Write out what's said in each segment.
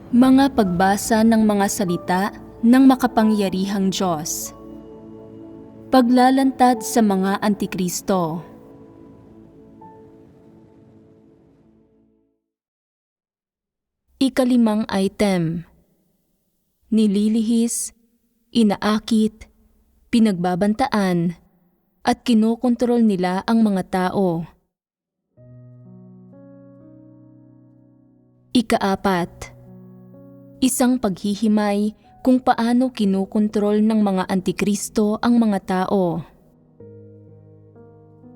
Mga pagbasa ng mga salita ng makapangyarihang Diyos. Paglalantad sa mga Antikristo. Ikalimang item. Nililihis, inaakit, pinagbabantaan, at kinokontrol nila ang mga tao. Ikaapat. Isang paghihimay kung paano kinokontrol ng mga Antikristo ang mga tao.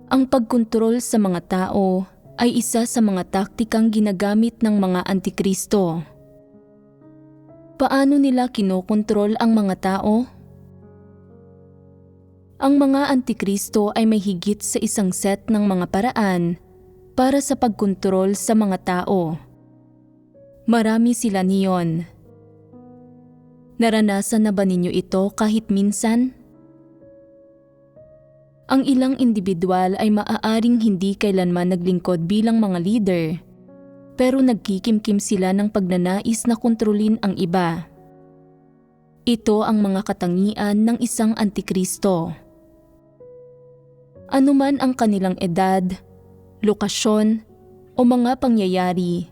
Ang pagkontrol sa mga tao ay isa sa mga taktikang ginagamit ng mga Antikristo. Paano nila kinokontrol ang mga tao? Ang mga Antikristo ay may higit sa isang set ng mga paraan para sa pagkontrol sa mga tao. Marami sila niyon. Naranasan na ba ninyo ito kahit minsan? Ang ilang individual ay maaaring hindi kailanman naglingkod bilang mga leader, pero nagkikimkim sila ng pagnanais na kontrolin ang iba. Ito ang mga katangian ng isang Antikristo. Anuman ang kanilang edad, lokasyon, o mga pangyayari,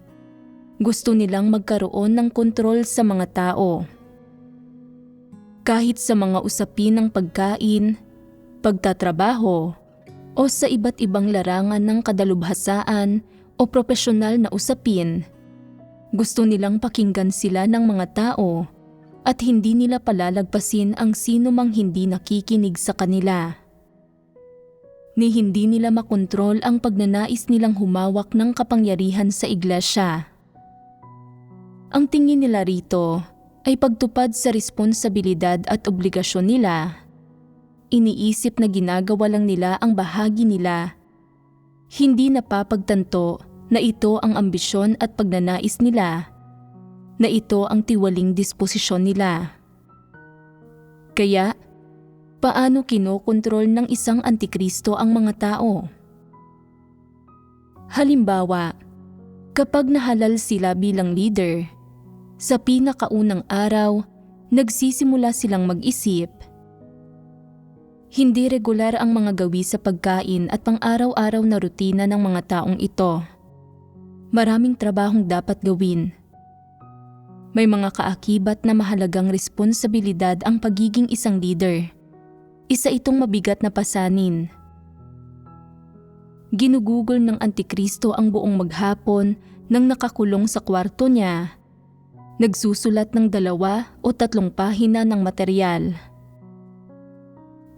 gusto nilang magkaroon ng kontrol sa mga tao. Kahit sa mga usapin ng pagkain, pagtatrabaho, o sa iba't ibang larangan ng kadalubhasaan o propesyonal na usapin, gusto nilang pakinggan sila ng mga tao at hindi nila palalagpasin ang sino mang hindi nakikinig sa kanila. Ni hindi nila makontrol ang pagnanais nilang humawak ng kapangyarihan sa iglesia. Ang tingin nila rito ay pagtupad sa responsibilidad at obligasyon nila. Iniisip na ginagawa lang nila ang bahagi nila. Hindi napapagtanto na ito ang ambisyon at pagnanais nila, na ito ang tiwaling disposisyon nila. Kaya, paano kinokontrol ng isang Antikristo ang mga tao? Halimbawa, kapag nahalal sila bilang leader, sa pinakaunang araw, nagsisimula silang mag-isip. Hindi regular ang mga gawi sa pagkain at pang-araw-araw na rutina ng mga taong ito. Maraming trabahong dapat gawin. May mga kaakibat na mahalagang responsibilidad ang pagiging isang leader. Isa itong mabigat na pasanin. Ginugugol ng Antikristo ang buong maghapon nang nakakulong sa kwarto niya. Nagsusulat ng 2 o 3 pahina ng materyal.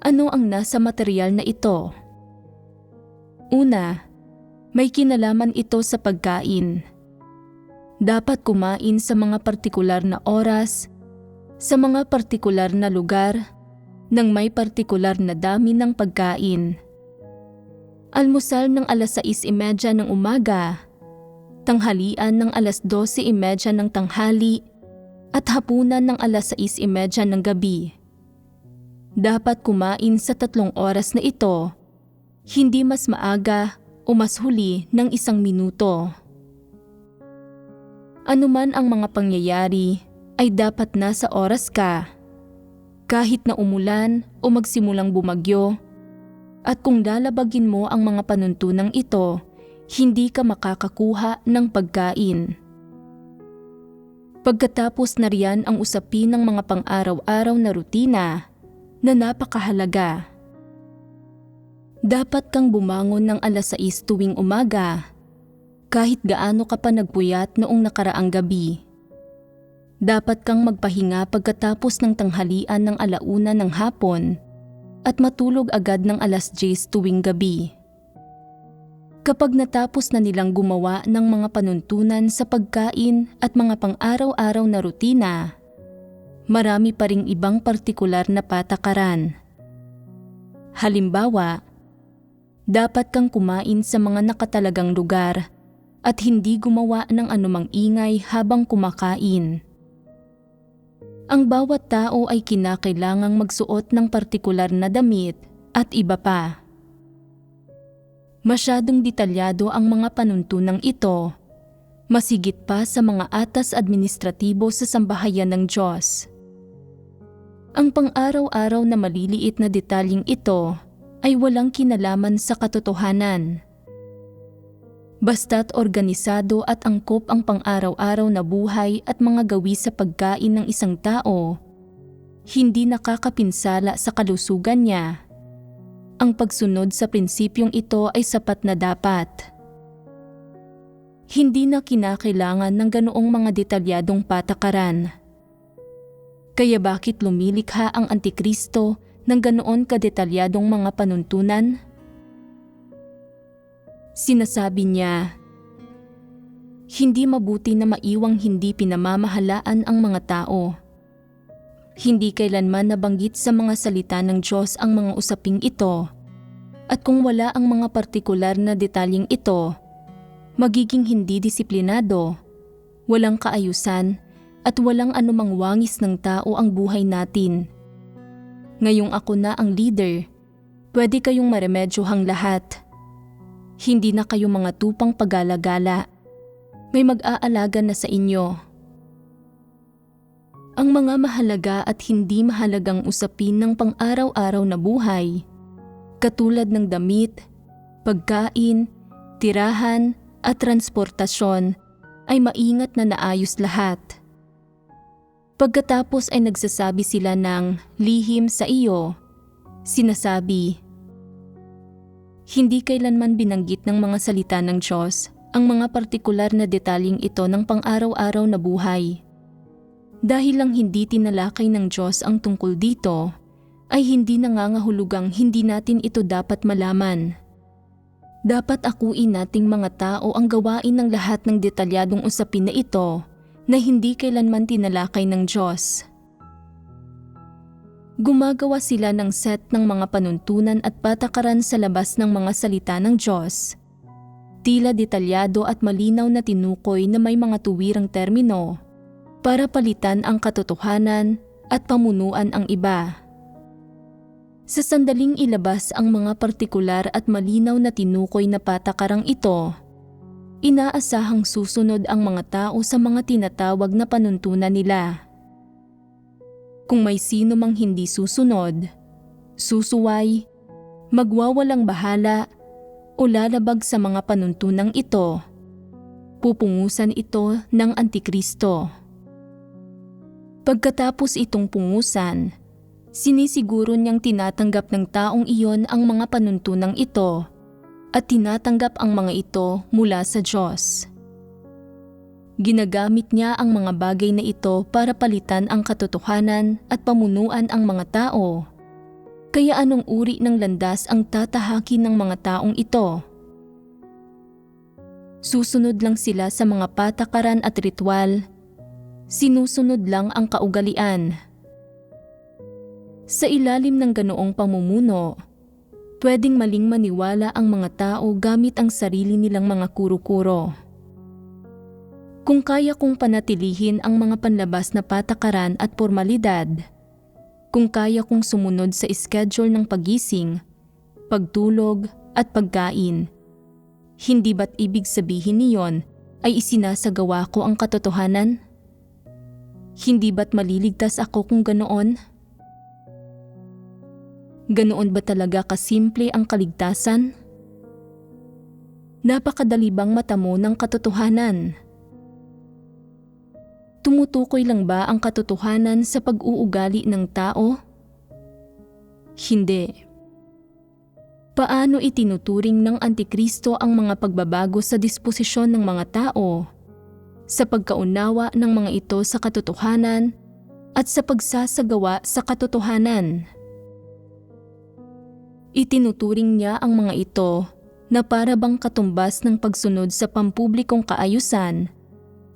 Ano ang nasa materyal na ito? Una, may kinalaman ito sa pagkain. Dapat kumain sa mga partikular na oras, sa mga partikular na lugar, ng may partikular na dami ng pagkain. Almusal ng 6:30 ng umaga, tanghalian ng 12:30 ng tanghali, at hapunan ng 6:30 ng gabi. Dapat kumain sa 3 oras na ito, hindi mas maaga o mas huli ng 1 minuto. Anuman ang mga pangyayari ay dapat nasa oras ka, kahit na umulan o magsimulang bumagyo, at kung lalabagin mo ang mga panuntunang ito, hindi ka makakakuha ng pagkain. Pagkatapos na riyan ang usapin ng mga pang-araw-araw na rutina na napakahalaga. Dapat kang bumangon ng 6:00 tuwing umaga, kahit gaano ka pa nagpuyat noong nakaraang gabi. Dapat kang magpahinga pagkatapos ng tanghalian ng 1:00 ng hapon at matulog agad ng 10:00 tuwing gabi. Kapag natapos na nilang gumawa ng mga panuntunan sa pagkain at mga pang-araw-araw na rutina, marami pa ring ibang partikular na patakaran. Halimbawa, dapat kang kumain sa mga nakatalagang lugar at hindi gumawa ng anumang ingay habang kumakain. Ang bawat tao ay kinakailangang magsuot ng partikular na damit at iba pa. Masyadong detalyado ang mga panuntunang ito, masigit pa sa mga atas administratibo sa sambahayan ng Diyos. Ang pang-araw-araw na maliliit na detalyeng ito ay walang kinalaman sa katotohanan. Basta't organisado at angkop ang pang-araw-araw na buhay at mga gawi sa pagkain ng isang tao, hindi nakakapinsala sa kalusugan niya. Ang pagsunod sa prinsipyong ito ay sapat na dapat. Hindi na kinakailangan ng ganoong mga detalyadong patakaran. Kaya bakit lumilikha ang Antikristo ng ganoon kadetalyadong mga panuntunan? Sinasabi niya, hindi mabuti na maiwang hindi pinamamahalaan ang mga tao. Hindi kailanman nabanggit sa mga salita ng Diyos ang mga usaping ito, at kung wala ang mga partikular na detalyeng ito, magiging hindi disiplinado, walang kaayusan, at walang anumang wangis ng tao ang buhay natin. Ngayong ako na ang leader, pwede kayong maremedyohang lahat. Hindi na kayo mga tupang pag-alagala. May mag-aalaga na sa inyo. Ang mga mahalaga at hindi mahalagang usapin ng pang-araw-araw na buhay, katulad ng damit, pagkain, tirahan at transportasyon, ay maingat na naayos lahat. Pagkatapos ay nagsasabi sila ng lihim sa iyo, sinasabi, hindi kailanman binanggit ng mga salita ng Diyos ang mga partikular na detalyeng ito ng pang-araw-araw na buhay. Dahil lang hindi tinalakay ng Diyos ang tungkol dito, ay hindi nangangahulugang hindi natin ito dapat malaman. Dapat akuin nating mga tao ang gawain ng lahat ng detalyadong usapin na ito na hindi kailanman tinalakay ng Diyos. Gumagawa sila ng set ng mga panuntunan at patakaran sa labas ng mga salita ng Diyos. Tila detalyado at malinaw na tinukoy na may mga tuwirang termino para palitan ang katotohanan at pamunuan ang iba. Sa sandaling ilabas ang mga partikular at malinaw na tinukoy na patakarang ito, inaasahang susunod ang mga tao sa mga tinatawag na panuntunan nila. Kung may sino mang hindi susunod, susuway, magwawalang bahala o lalabag sa mga panuntunang ito, pupungusan ito ng Antikristo. Pagkatapos itong pungusan, sinisiguro niyang tinatanggap ng taong iyon ang mga panuntunang ito at tinatanggap ang mga ito mula sa Diyos. Ginagamit niya ang mga bagay na ito para palitan ang katotohanan at pamunuan ang mga tao. Kaya anong uri ng landas ang tatahakin ng mga taong ito? Susunod lang sila sa mga patakaran at ritual. Sinusunod lang ang kaugalian. Sa ilalim ng ganoong pamumuno, pwedeng maling maniwala ang mga tao gamit ang sarili nilang mga kuro-kuro. Kung kaya kong panatilihin ang mga panlabas na patakaran at formalidad, kung kaya kong sumunod sa schedule ng pagising, pagtulog at pagkain, hindi ba't ibig sabihin niyon ay isinasagawa ko ang katotohanan? Hindi ba't maliligtas ako kung ganoon? Ganoon ba talaga kasimple ang kaligtasan? Napakadali bang matamo ng katotohanan? Tumutukoy lang ba ang katotohanan sa pag-uugali ng tao? Hindi. Paano itinuturing ng Antikristo ang mga pagbabago sa disposisyon ng mga tao, sa pagkaunawa ng mga ito sa katotohanan at sa pagsasagawa sa katotohanan? Itinuturing niya ang mga ito na para bang katumbas ng pagsunod sa pampublikong kaayusan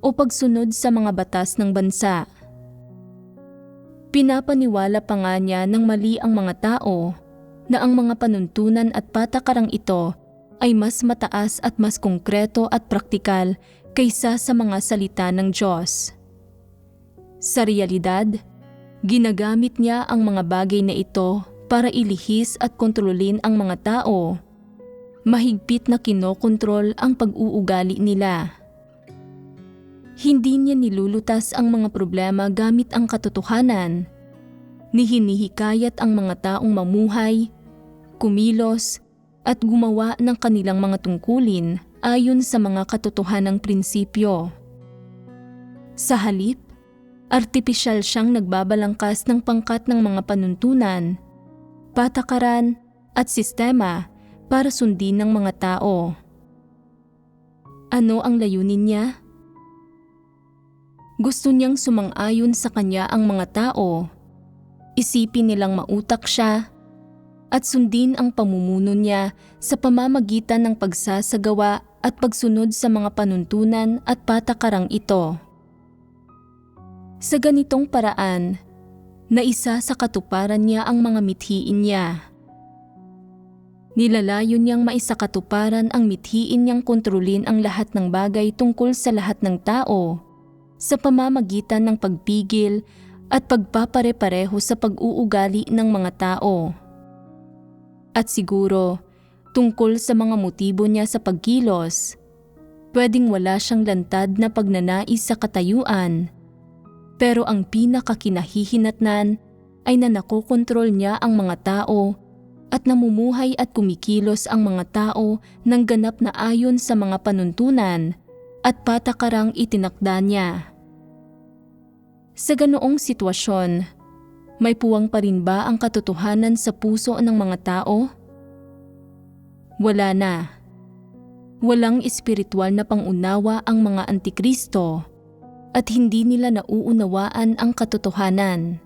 o pagsunod sa mga batas ng bansa. Pinapaniwala pa nga niya ng mali ang mga tao na ang mga panuntunan at patakarang ito ay mas mataas at mas konkreto at praktikal kaysa sa mga salita ng Diyos. Sa realidad, ginagamit niya ang mga bagay na ito para ilihis at kontrolin ang mga tao. Mahigpit na kinokontrol ang pag-uugali nila. Hindi niya nilulutas ang mga problema gamit ang katotohanan, ni hinihikayat ang mga taong mamuhay, kumilos, at gumawa ng kanilang mga tungkulin ayon sa mga katotohanang prinsipyo. Sa halip, artipisyal siyang nagbabalangkas ng pangkat ng mga panuntunan, patakaran, at sistema para sundin ng mga tao. Ano ang layunin niya? Gusto niyang sumang-ayon sa kanya ang mga tao, isipin nilang mautak siya, at sundin ang pamumuno niya sa pamamagitan ng pagsasagawa at pagsunod sa mga panuntunan at patakarang ito. Sa ganitong paraan, naisa sa katuparan niya ang mga mithiin niya. Nilalayo niyang maisakatuparan ang mithiin niyang kontrolin ang lahat ng bagay tungkol sa lahat ng tao sa pamamagitan ng pagpigil at pagpapare-pareho sa pag-uugali ng mga tao. At siguro, tungkol sa mga motibo niya sa pagkilos, pwedeng wala siyang lantad na pagnanais sa katayuan, pero ang pinakakinahihinatnan ay na nakokontrol niya ang mga tao at namumuhay at kumikilos ang mga tao ng ganap na ayon sa mga panuntunan at patakarang itinakda niya. Sa ganoong sitwasyon, may puwang pa rin ba ang katotohanan sa puso ng mga tao? Wala na. Walang espiritual na pangunawa ang mga antikristo at hindi nila nauunawaan ang katotohanan.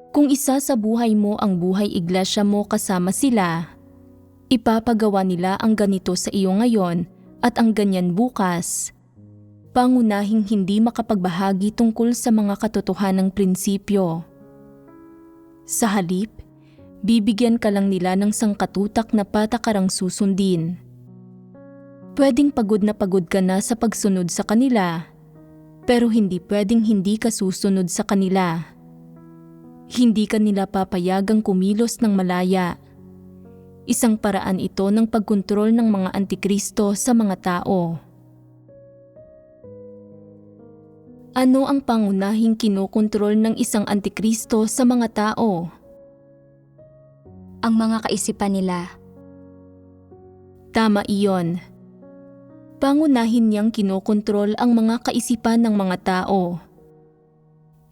Kung isa sa buhay mo ang buhay iglesia mo kasama sila, ipapagawa nila ang ganito sa iyo ngayon at ang ganyan bukas. Pangunahing hindi makapagbahagi tungkol sa mga katotohanang prinsipyo. Sa halip, bibigyan ka lang nila ng sangkatutak na patakarang susundin. Pwedeng pagod na pagod ka na sa pagsunod sa kanila, pero hindi pwedeng hindi ka susunod sa kanila. Hindi ka nila papayagang kumilos ng malaya. Isang paraan ito ng pagkontrol ng mga antikristo sa mga tao. Ano ang pangunahing kinokontrol ng isang antikristo sa mga tao? Ang mga kaisipan nila. Tama iyon. Pangunahin niyang kinokontrol ang mga kaisipan ng mga tao.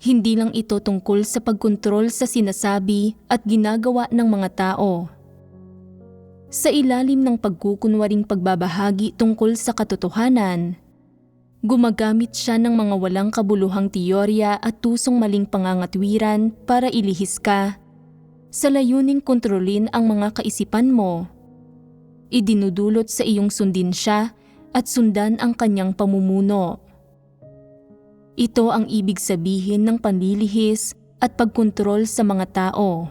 Hindi lang ito tungkol sa pagkontrol sa sinasabi at ginagawa ng mga tao. Sa ilalim ng pagkukunwaring pagbabahagi tungkol sa katotohanan, gumagamit siya ng mga walang kabuluhang teorya at tusong maling pangangatwiran para ilihis ka, sa layuning kontrolin ang mga kaisipan mo. Idinudulot sa iyong sundin siya at sundan ang kanyang pamumuno. Ito ang ibig sabihin ng panlilihis at pagkontrol sa mga tao.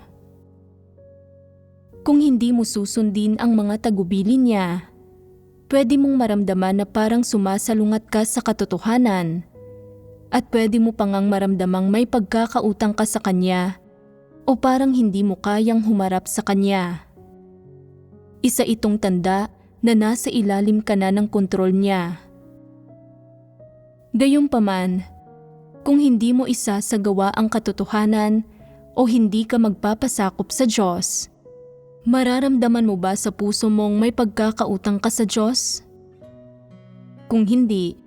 Kung hindi mo susundin ang mga tagubilin niya, pwede mong maramdaman na parang sumasalungat ka sa katotohanan at pwede mo pangang maramdamang may pagkakautang ka sa kanya o parang hindi mo kayang humarap sa kanya. Isa itong tanda na nasa ilalim ka na ng kontrol niya. Gayunpaman, kung hindi mo isasagawa ang katotohanan o hindi ka magpapasakop sa Diyos, mararamdaman mo ba sa puso mong may pagkakautang ka sa Diyos? Kung hindi,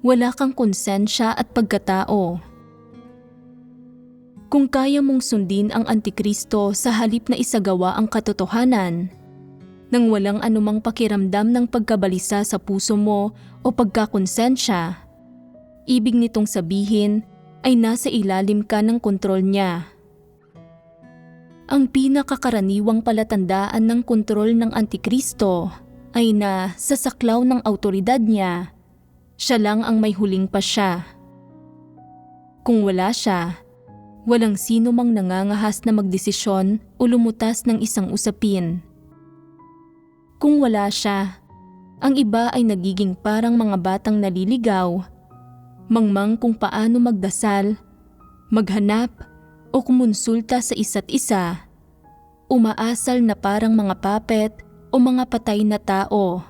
wala kang konsensya at pagkatao. Kung kaya mong sundin ang antikristo sa halip na isagawa ang katotohanan, nang walang anumang pakiramdam ng pagkabalisa sa puso mo o pagkakonsensya, ibig nitong sabihin ay nasa ilalim ka ng kontrol niya. Ang pinakakaraniwang palatandaan ng kontrol ng antikristo ay na sa saklaw ng autoridad niya, siya lang ang may huling pasya. Kung wala siya, walang sino mang nangangahas na magdesisyon o lumutas ng isang usapin. Kung wala siya, ang iba ay nagiging parang mga batang naliligaw, mangmang kung paano magdasal, maghanap o kumonsulta sa isa't isa, umaasal na parang mga puppet o mga patay na tao.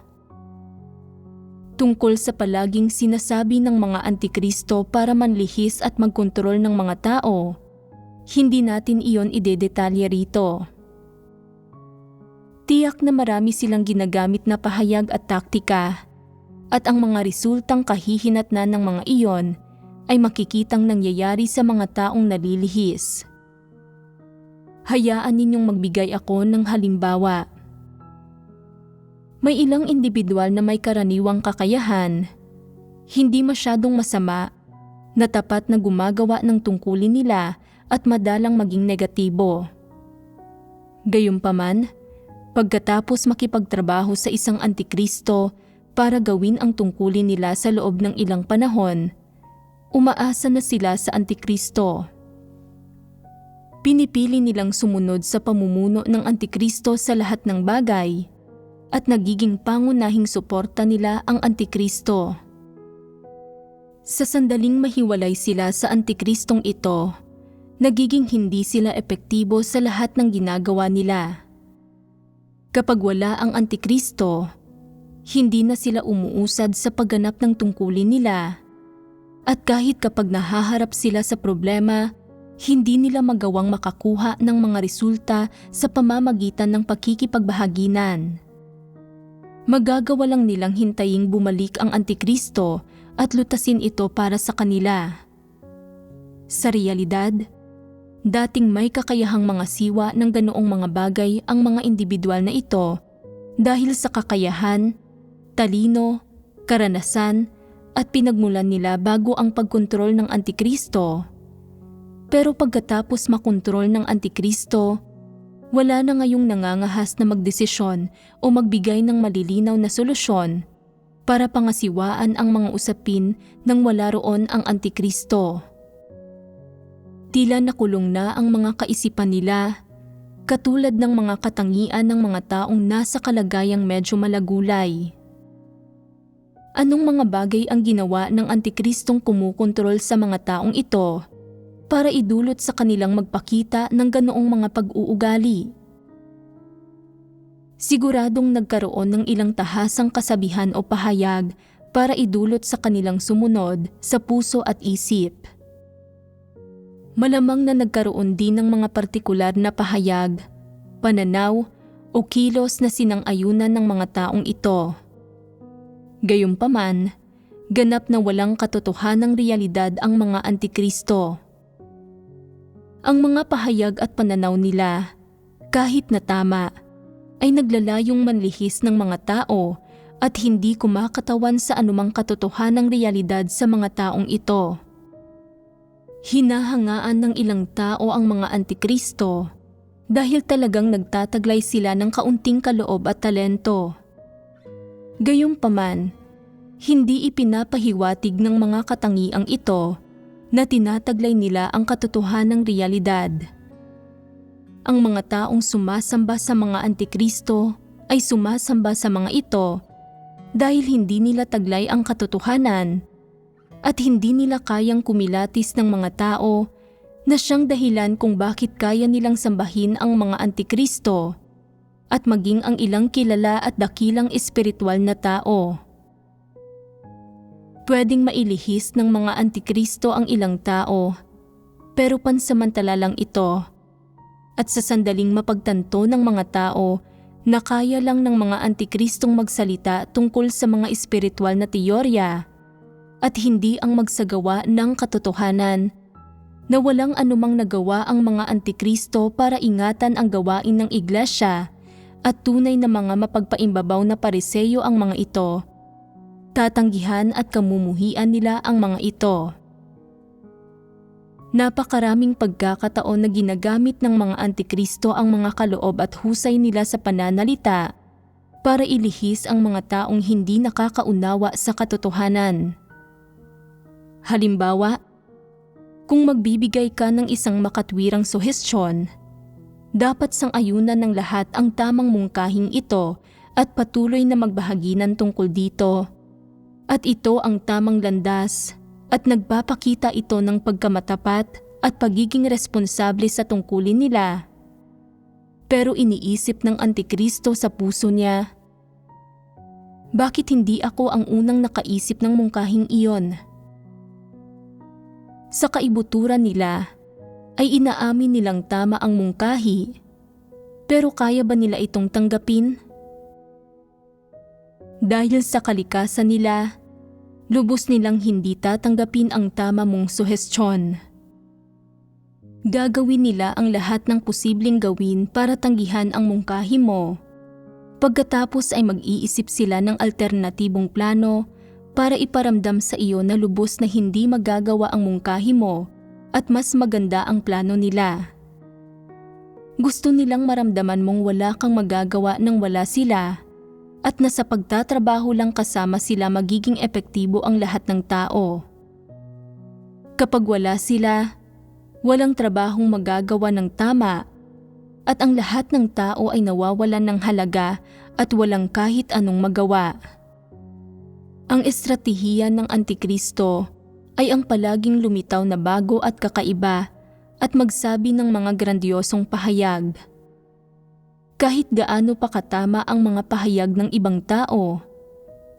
tungkol sa palaging sinasabi ng mga antikristo para manlihis at magkontrol ng mga tao, hindi natin iyon idedetalye rito. Tiyak na marami silang ginagamit na pahayag at taktika, at ang mga resultang kahihinatnan ng mga iyon ay makikitang nangyayari sa mga taong nalilihis. Hayaan ninyong magbigay ako ng halimbawa. May ilang individual na may karaniwang kakayahan, hindi masyadong masama, na tapat na gumagawa ng tungkulin nila at madalang maging negatibo. Gayunpaman, pagkatapos makipagtrabaho sa isang antikristo para gawin ang tungkulin nila sa loob ng ilang panahon, umaasa na sila sa antikristo. Pinipili nilang sumunod sa pamumuno ng antikristo sa lahat ng bagay at nagiging pangunahing suporta nila ang antikristo. Sa sandaling mahiwalay sila sa antikristong ito, nagiging hindi sila epektibo sa lahat ng ginagawa nila. Kapag wala ang antikristo, hindi na sila umuusad sa pagganap ng tungkulin nila. At kahit kapag nahaharap sila sa problema, hindi nila magawang makakuha ng mga resulta sa pamamagitan ng pakikipagbahaginan. Magagawa lang nilang hintaying bumalik ang antikristo at lutasin ito para sa kanila. Sa realidad, dating may kakayahang mga siwa ng ganoong mga bagay ang mga individual na ito dahil sa kakayahan, talino, karanasan at pinagmulan nila bago ang pagkontrol ng antikristo. Pero pagkatapos makontrol ng antikristo, wala na ngayong nangangahas na magdesisyon o magbigay ng malilinaw na solusyon para pangasiwaan ang mga usapin nang wala roon ang antikristo. Tila nakulong na ang mga kaisipan nila, katulad ng mga katangian ng mga taong nasa kalagayang medyo malagulay. Anong mga bagay ang ginawa ng antikristong kumukontrol sa mga taong ito para idulot sa kanilang magpakita ng ganoong mga pag-uugali? Siguradong nagkaroon ng ilang tahasang kasabihan o pahayag para idulot sa kanilang sumunod sa puso at isip. Malamang na nagkaroon din ng mga partikular na pahayag, pananaw o kilos na sinang-ayunan ng mga taong ito. Gayunpaman, ganap na walang katotohanang realidad ang mga antikristo. Ang mga pahayag at pananaw nila, kahit na tama, ay naglalayong manlihis ng mga tao at hindi kumakatawan sa anumang katotohanang realidad sa mga taong ito. Hinahangaan ng ilang tao ang mga antikristo dahil talagang nagtataglay sila ng kaunting kaloob at talento. Gayunpaman, hindi ipinapahiwatig ng mga katangiang ito na tinataglay nila ang katotohanang realidad. Ang mga taong sumasamba sa mga antikristo ay sumasamba sa mga ito dahil hindi nila taglay ang katotohanan at hindi nila kayang kumilatis ng mga tao na siyang dahilan kung bakit kaya nilang sambahin ang mga antikristo at maging ang ilang kilala at dakilang espiritual na tao. Pwedeng mailihis ng mga antikristo ang ilang tao, pero pansamantala lang ito. At sa sandaling mapagtanto ng mga tao na kaya lang ng mga antikristong magsalita tungkol sa mga espiritual na teorya at hindi ang magsagawa ng katotohanan, na walang anumang nagawa ang mga antikristo para ingatan ang gawain ng iglesia at tunay na mga mapagpaimbabaw na pariseyo ang mga ito, tatanggihan at kamumuhian nila ang mga ito. Napakaraming pagkakataon na ginagamit ng mga antikristo ang mga kaloob at husay nila sa pananalita para ilihis ang mga taong hindi nakakaunawa sa katotohanan. Halimbawa, kung magbibigay ka ng isang makatwirang suhestyon, dapat sang-ayunan ng lahat ang tamang mungkahing ito at patuloy na magbahaginan tungkol dito. At ito ang tamang landas at nagpapakita ito ng pagkamatapat at pagiging responsable sa tungkulin nila. Pero iniisip ng antikristo sa puso niya, Bakit hindi ako ang unang nakaisip ng mungkahing iyon? Sa kaibuturan nila, ay inaamin nilang tama ang mungkahi, pero kaya ba nila itong tanggapin? Dahil sa kalikasan nila, lubos nilang hindi tatanggapin ang tama mong suhestyon. Gagawin nila ang lahat ng posibleng gawin para tanggihan ang mungkahi mo. Pagkatapos ay mag-iisip sila ng alternatibong plano para iparamdam sa iyo na lubos na hindi magagawa ang mungkahi mo at mas maganda ang plano nila. Gusto nilang maramdaman mong wala kang magagawa nang wala sila at na sa pagtatrabaho lang kasama sila magiging epektibo ang lahat ng tao. Kapag wala sila, walang trabahong magagawa ng tama at ang lahat ng tao ay nawawalan ng halaga at walang kahit anong magawa. Ang estratehiya ng Antikristo ay ang palaging lumitaw na bago at kakaiba at magsabi ng mga grandiosong pahayag. Kahit gaano pa katama ang mga pahayag ng ibang tao,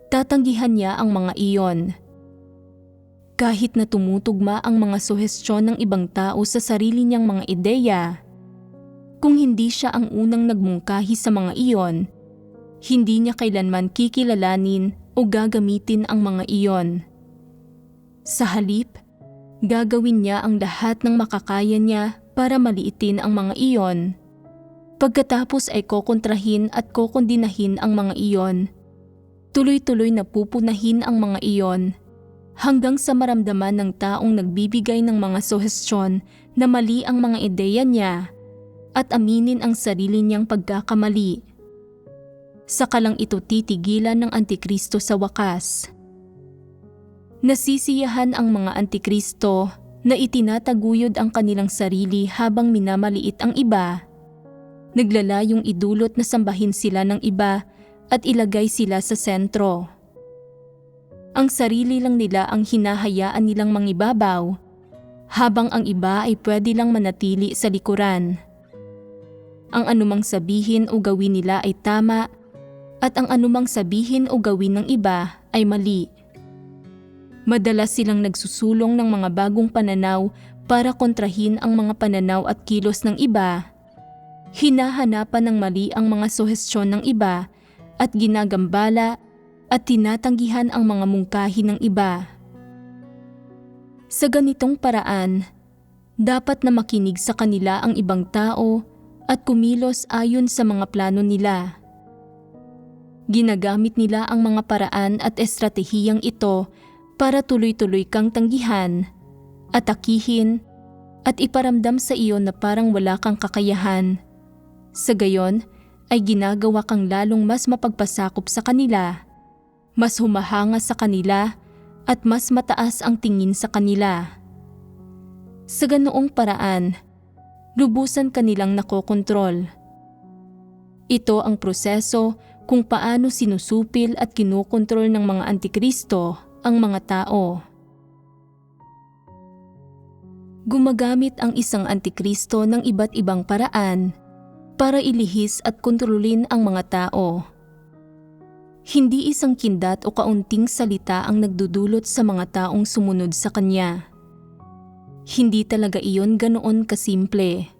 tatanggihan niya ang mga iyon. Kahit na tumutugma ang mga suhestyon ng ibang tao sa sarili niyang mga ideya, kung hindi siya ang unang nagmungkahi sa mga iyon, hindi niya kailanman kikilalanin o gagamitin ang mga iyon. Sa halip, gagawin niya ang lahat ng makakaya niya para maliitin ang mga iyon. Pagkatapos ay kokontrahin at kokondinahin ang mga iyon. Tuloy-tuloy na pupunahin ang mga iyon hanggang sa maramdaman ng taong nagbibigay ng mga suhestyon na mali ang mga ideya niya at aminin ang sarili niyang pagkakamali. Saka lang ito titigilan ng Antikristo sa wakas. Nasisiyahan ang mga Antikristo na itinataguyod ang kanilang sarili habang minamaliit ang iba. Naglalayong idulot na sambahin sila ng iba at ilagay sila sa sentro. Ang sarili lang nila ang hinahayaan nilang mangibabaw, habang ang iba ay pwede lang manatili sa likuran. Ang anumang sabihin o gawin nila ay tama, at ang anumang sabihin o gawin ng iba ay mali. Madalas silang nagsusulong ng mga bagong pananaw para kontrahin ang mga pananaw at kilos ng iba. Hinahanapan ng mali ang mga suhestyon ng iba at ginagambala at tinatanggihan ang mga mungkahi ng iba. Sa ganitong paraan, dapat na makinig sa kanila ang ibang tao at kumilos ayon sa mga plano nila. Ginagamit nila ang mga paraan at estratehiyang ito para tuloy-tuloy kang tanggihan, atakihin, at iparamdam sa iyo na parang wala kang kakayahan. Sa gayon, ay ginagawa kang lalong mas mapagpasakop sa kanila, mas humahanga sa kanila, at mas mataas ang tingin sa kanila. Sa ganoong paraan, lubusan kanilang nakokontrol. Ito ang proseso kung paano sinusupil at kinukontrol ng mga Antikristo ang mga tao. Gumagamit ang isang Antikristo ng iba't ibang paraan para ilihis at kontrolin ang mga tao. Hindi isang kindat o kaunting salita ang nagdudulot sa mga taong sumunod sa kanya. Hindi talaga iyon ganoon kasimple.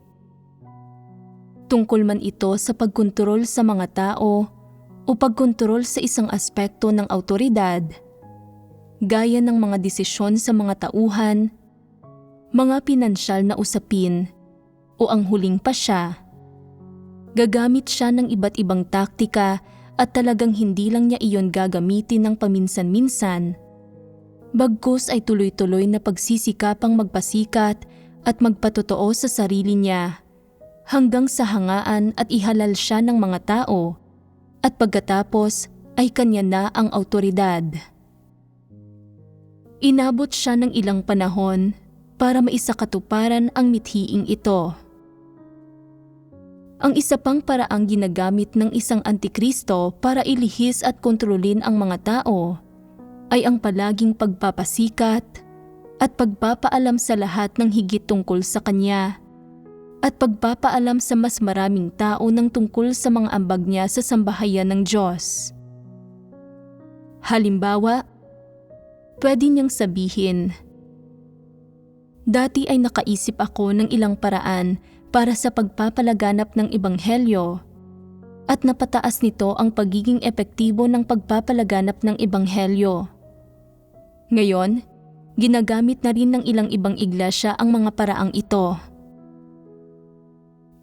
Tungkol man ito sa pagkontrol sa mga tao o pagkontrol sa isang aspekto ng awtoridad, gaya ng mga desisyon sa mga tauhan, mga pinansyal na usapin, o ang huling pasya. Gagamit siya ng iba't ibang taktika at talagang hindi lang niya iyon gagamitin ng paminsan-minsan. Bagkus ay tuloy-tuloy na pagsisikapang magpasikat at magpatotoo sa sarili niya hanggang sa hangaan at ihalal siya ng mga tao at pagkatapos ay kanya na ang awtoridad. Inabot siya ng ilang panahon para maisakatuparan ang mithiing ito. Ang isa pang paraang ginagamit ng isang Antikristo para ilihis at kontrolin ang mga tao ay ang palaging pagpapasikat at pagpapaalam sa lahat ng higit tungkol sa kanya at pagpapaalam sa mas maraming tao ng tungkol sa mga ambag niya sa sambahayan ng Diyos. Halimbawa, pwede niyang sabihin, "Dati ay nakaisip ako ng ilang paraan para sa pagpapalaganap ng ebanghelyo at napataas nito ang pagiging epektibo ng pagpapalaganap ng ebanghelyo. Ngayon, ginagamit na rin ng ilang ibang iglesia ang mga paraang ito."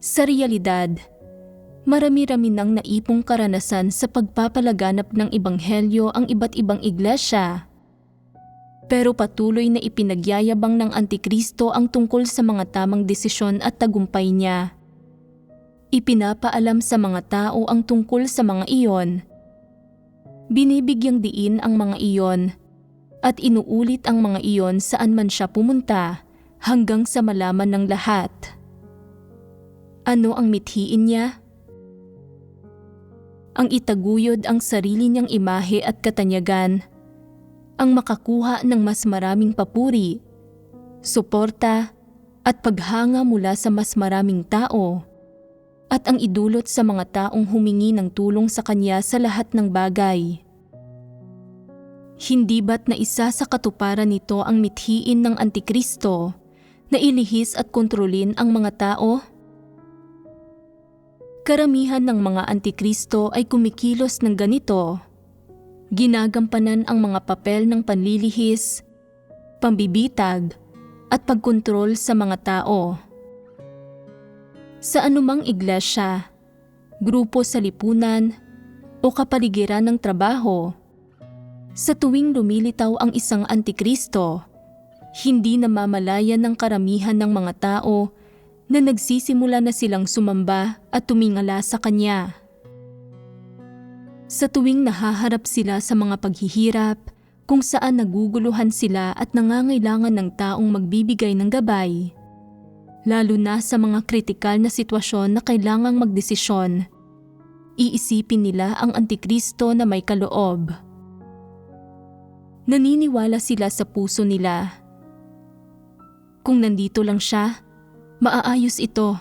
Sa realidad, marami-rami nang naipong karanasan sa pagpapalaganap ng ebanghelyo ang iba't ibang iglesia. Pero patuloy na ipinagyayabang ng Antikristo ang tungkol sa mga tamang desisyon at tagumpay niya. Ipinapaalam sa mga tao ang tungkol sa mga iyon. Binibigyang diin ang mga iyon at inuulit ang mga iyon saan man siya pumunta hanggang sa malaman ng lahat. Ano ang mithiin niya? Ang itaguyod ang sarili niyang imahe at katanyagan, ang makakuha ng mas maraming papuri, suporta at paghanga mula sa mas maraming tao, at ang idulot sa mga taong humingi ng tulong sa kanya sa lahat ng bagay. Hindi ba't na isa sa katuparan nito ang mithiin ng Antikristo na ilihis at kontrolin ang mga tao? Karamihan ng mga Antikristo ay kumikilos ng ganito. Ginagampanan ang mga papel ng panlilihis, pambibitag, at pagkontrol sa mga tao. Sa anumang iglesia, grupo sa lipunan, o kapaligiran ng trabaho, sa tuwing lumilitaw ang isang Antikristo, hindi namamalayan ng karamihan ng mga tao na nagsisimula na silang sumamba at tumingala sa kanya. Sa tuwing nahaharap sila sa mga paghihirap, kung saan naguguluhan sila at nangangailangan ng taong magbibigay ng gabay, lalo na sa mga kritikal na sitwasyon na kailangang magdesisyon, iisipin nila ang Antikristo na may kaloob. Naniniwala sila sa puso nila. Kung nandito lang siya, maaayos ito.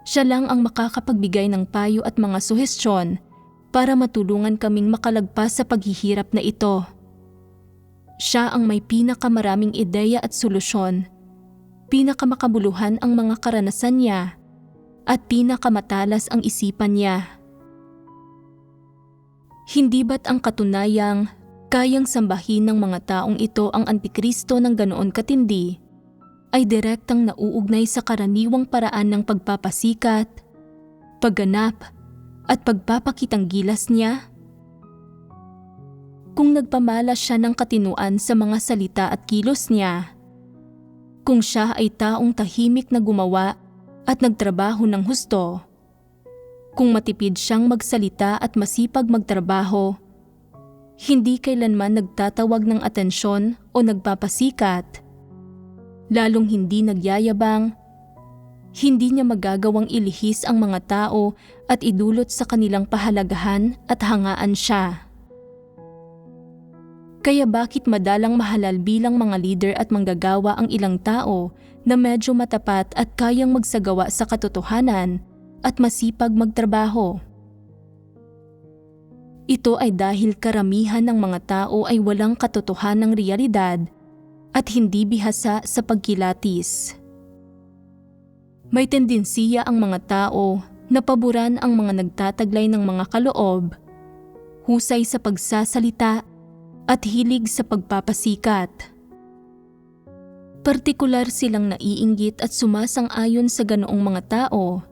Siya lang ang makakapagbigay ng payo at mga suhestyon para matulungan kaming makalagpas sa paghihirap na ito. Siya ang may pinakamaraming ideya at solusyon, pinakamakabuluhan ang mga karanasan niya, at pinakamatalas ang isipan niya. Hindi ba't ang katunayang kayang sambahin ng mga taong ito ang Antikristo ng ganoon katindi ay direktang nauugnay sa karaniwang paraan ng pagpapasikat, pagganap, at pagpapakitang gilas niya? Kung nagpamalas siya ng katinuan sa mga salita at kilos niya, kung siya ay taong tahimik na gumawa at nagtrabaho ng husto, kung matipid siyang magsalita at masipag magtrabaho, hindi kailanman nagtatawag ng atensyon o nagpapasikat, lalong hindi nagyayabang, hindi niya magagawang ilihis ang mga tao at idulot sa kanilang pahalagahan at hangaan siya. Kaya bakit madalang mahalal bilang mga leader at manggagawa ang ilang tao na medyo matapat at kayang magsagawa sa katotohanan at masipag magtrabaho? Ito ay dahil karamihan ng mga tao ay walang katotohanang realidad at hindi bihasa sa pagkilatis. May tendensiya ang mga tao na paboran ang mga nagtataglay ng mga kaloob, husay sa pagsasalita at hilig sa pagpapasikat. Partikular silang naiinggit at sumasang-ayon sa ganoong mga tao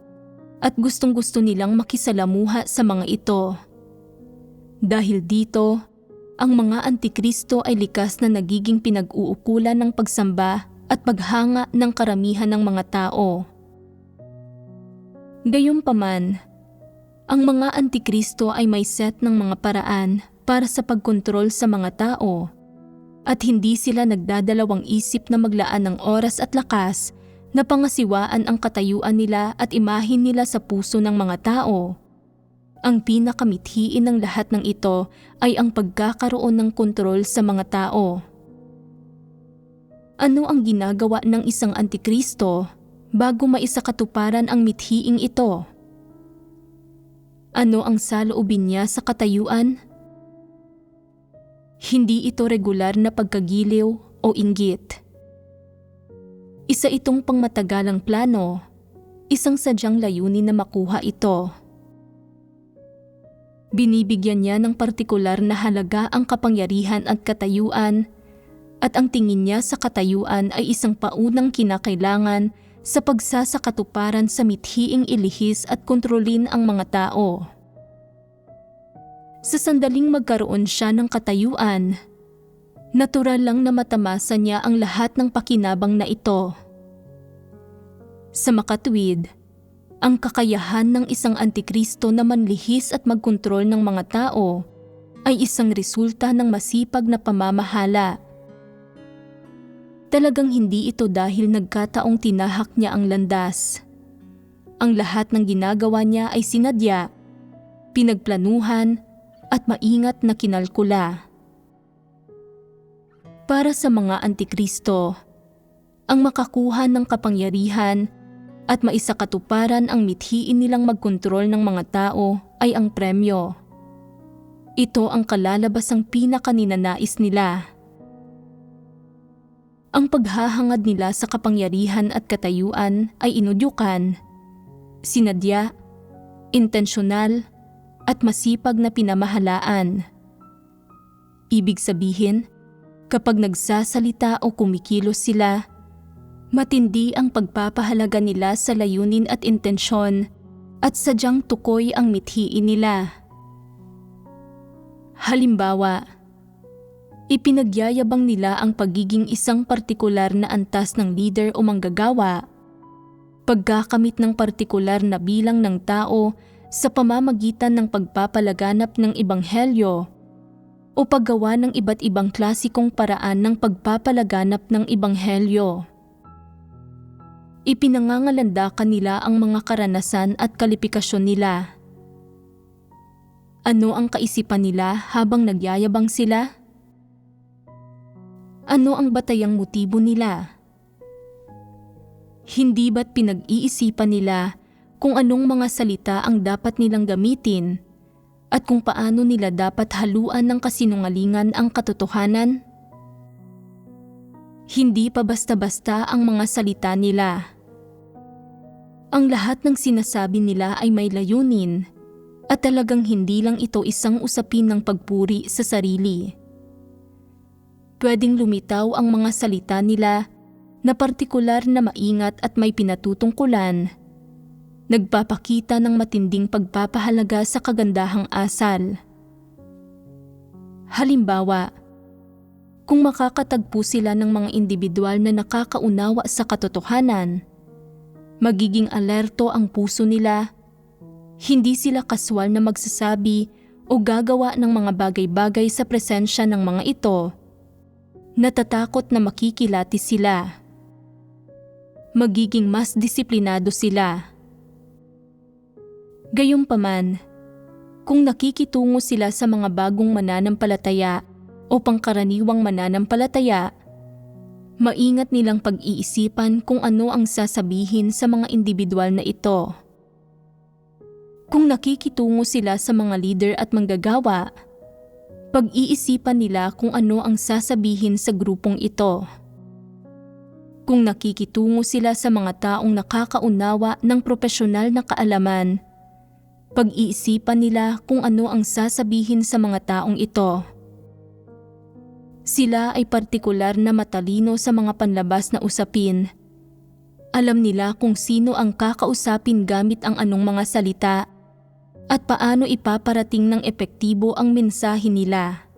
at gustong-gusto nilang makisalamuha sa mga ito. Dahil dito, ang mga Antikristo ay likas na nagiging pinag-uukulan ng pagsamba at paghanga ng karamihan ng mga tao. Gayunpaman, ang mga Antikristo ay may set ng mga paraan para sa pagkontrol sa mga tao at hindi sila nagdadalawang isip na maglaan ng oras at lakas na pangasiwaan ang katayuan nila at imahin nila sa puso ng mga tao. Ang pinakamithiin ng lahat ng ito ay ang pagkakaroon ng kontrol sa mga tao. Ano ang ginagawa ng isang Antikristo bago maisakatuparan ang mithiing ito? Ano ang saloobin niya sa katayuan? Hindi ito regular na pagkagiliw o inggit. Isa itong pangmatagalang plano, isang sadyang layunin na makuha ito. Binibigyan niya ng partikular na halaga ang kapangyarihan at katayuan, at ang tingin niya sa katayuan ay isang paunang kinakailangan sa pagsasakatuparan sa mithiing ilihis at kontrolin ang mga tao. Sa sandaling magkaroon siya ng katayuan, natural lang na matamasa niya ang lahat ng pakinabang na ito. Sa makatwid, ang kakayahan ng isang antikristo na manlihis at magkontrol ng mga tao ay isang resulta ng masipag na pamamahala. Talagang hindi ito dahil nagkataong tinahak niya ang landas. Ang lahat ng ginagawa niya ay sinadya, pinagplanuhan at maingat na kinalkula. Para sa mga antikristo, ang makakuha ng kapangyarihan at maisakatuparan ang mithiin nilang magkontrol ng mga tao ay ang premyo. Ito ang kalalabasang pinakaninanais nila. Ang paghahangad nila sa kapangyarihan at katayuan ay inudyukan, sinadya, intensyonal, at masipag na pinamahalaan. Ibig sabihin, kapag nagsasalita o kumikilos sila, matindi ang pagpapahalaga nila sa layunin at intensyon at sadyang tukoy ang mithiin nila. Halimbawa, ipinagyayabang nila ang pagiging isang partikular na antas ng leader o manggagawa, pagkakamit ng partikular na bilang ng tao sa pamamagitan ng pagpapalaganap ng ebanghelyo, o paggawa ng iba't ibang klasikong paraan ng pagpapalaganap ng ebanghelyo. Ipinangangalandakan nila ang mga karanasan at kalifikasyon nila. Ano ang kaisipan nila habang nagyayabang sila? Ano ang batayang motibo nila? Hindi ba't pinag-iisipan nila kung anong mga salita ang dapat nilang gamitin at kung paano nila dapat haluan ng kasinungalingan ang katotohanan? Hindi pa basta-basta ang mga salita nila. Ang lahat ng sinasabi nila ay may layunin at talagang hindi lang ito isang usapin ng pagpuri sa sarili. Pwedeng lumitaw ang mga salita nila na partikular na maingat at may pinatutungkulan, nagpapakita ng matinding pagpapahalaga sa kagandahang asal. Halimbawa, kung makakatagpo sila ng mga individual na nakakaunawa sa katotohanan, magiging alerto ang puso nila. Hindi sila kaswal na magsasabi o gagawa ng mga bagay-bagay sa presensya ng mga ito. Natatakot na makikilati sila. Magiging mas disiplinado sila. Gayunpaman, kung nakikitungo sila sa mga bagong mananampalataya o pangkaraniwang mananampalataya, maingat nilang pag-iisipan kung ano ang sasabihin sa mga individual na ito. Kung nakikitungo sila sa mga leader at manggagawa, pag-iisipan nila kung ano ang sasabihin sa grupong ito. Kung nakikitungo sila sa mga taong nakakaunawa ng propesyonal na kaalaman, pag-iisipan nila kung ano ang sasabihin sa mga taong ito. Sila ay partikular na matalino sa mga panlabas na usapin. Alam nila kung sino ang kakausapin gamit ang anong mga salita at paano ipaparating ng epektibo ang mensahe nila.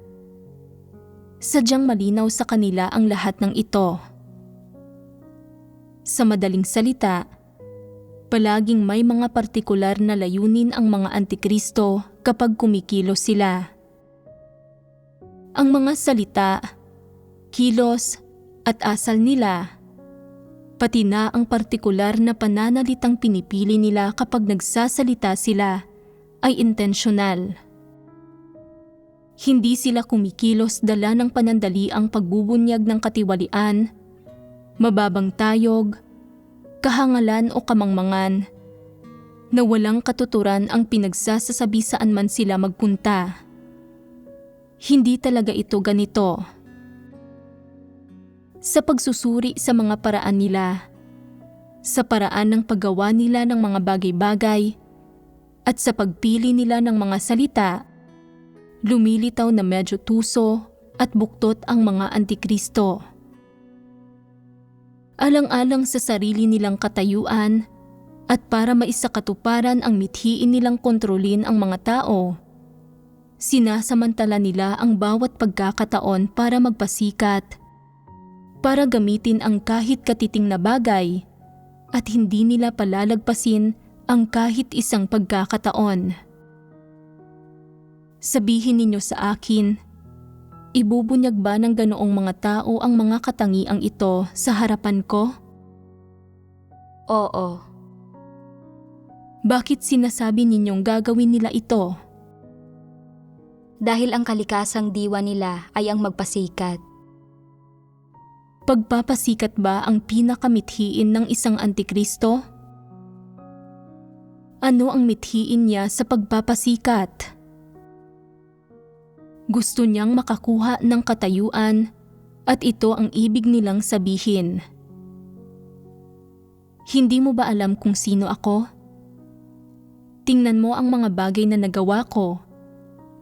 Sadyang malinaw sa kanila ang lahat ng ito. Sa madaling salita, palaging may mga partikular na layunin ang mga antikristo kapag kumikilos sila. Ang mga salita, kilos at asal nila, pati na ang partikular na pananalitang pinipili nila kapag nagsasalita sila, ay intensyonal. Hindi sila kumikilos dala ng panandaliang pagbubunyag ng katiwalian, mababang tayog, kahangalan o kamangmangan, na walang katuturan ang pinagsasasabi saan man sila magpunta. Hindi talaga ito ganito. Sa pagsusuri sa mga paraan nila, sa paraan ng paggawa nila ng mga bagay-bagay, at sa pagpili nila ng mga salita, lumilitaw na medyo tuso at buktot ang mga antikristo. Alang-alang sa sarili nilang katayuan at para maisakatuparan ang mithiin nilang kontrolin ang mga tao, sinasamantala nila ang bawat pagkakataon para magpasikat, para gamitin ang kahit katiting na bagay at hindi nila palalagpasin ang kahit isang pagkakataon. Sabihin ninyo sa akin, ibubunyag ba ng ganoong mga tao ang mga katangiang ito sa harapan ko? Oo. Bakit sinasabi ninyong gagawin nila ito? Dahil ang kalikasang diwa nila ay ang magpasikat. Pagpapasikat ba ang pinakamithiin ng isang antikristo? Ano ang mithiin niya sa pagpapasikat? Gusto niyang makakuha ng katayuan at ito ang ibig nilang sabihin. Hindi mo ba alam kung sino ako? Tingnan mo ang mga bagay na nagawa ko.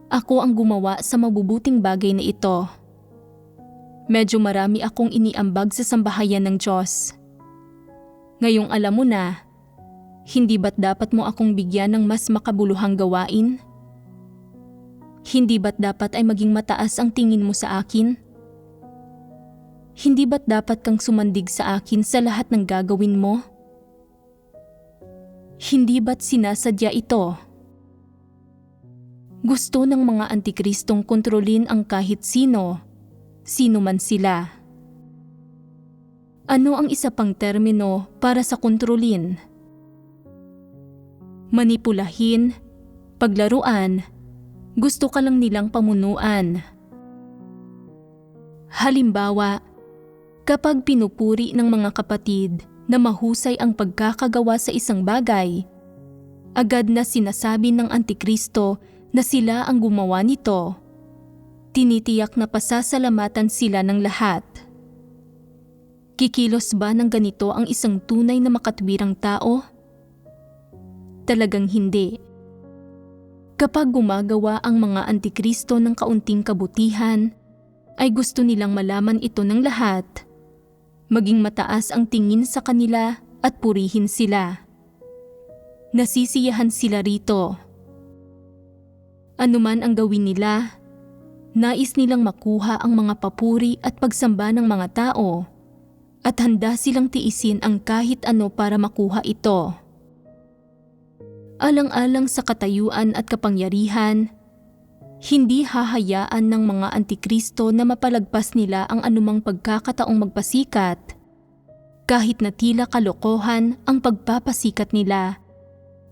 Ako ang gumawa sa mabubuting bagay na ito. Medyo marami akong iniambag sa sambahayan ng Diyos. Ngayong alam mo na, hindi ba't dapat mo akong bigyan ng mas makabuluhang gawain? Hindi ba't dapat ay maging mataas ang tingin mo sa akin? Hindi ba't dapat kang sumandig sa akin sa lahat ng gagawin mo? Hindi ba't sinasadya ito? Gusto ng mga antikristong kontrolin ang kahit sino, sino man sila. Ano ang isa pang termino para sa kontrolin? Manipulahin, paglaruan, gusto ka lang nilang pamunuan. Halimbawa, kapag pinupuri ng mga kapatid na mahusay ang pagkakagawa sa isang bagay, agad na sinasabi ng antikristo na sila ang gumawa nito. Tinitiyak na pasasalamatan sila ng lahat. Kikilos ba ng ganito ang isang tunay na makatwirang tao? Talagang hindi. Kapag gumagawa ang mga antikristo ng kaunting kabutihan, ay gusto nilang malaman ito ng lahat. Maging mataas ang tingin sa kanila at purihin sila. Nasisiyahan sila rito. Ano man ang gawin nila, nais nilang makuha ang mga papuri at pagsamba ng mga tao at handa silang tiisin ang kahit ano para makuha ito. Alang-alang sa katayuan at kapangyarihan, hindi hahayaan ng mga antikristo na mapalagpas nila ang anumang pagkakataong magpasikat, kahit na tila kalokohan ang pagpapasikat nila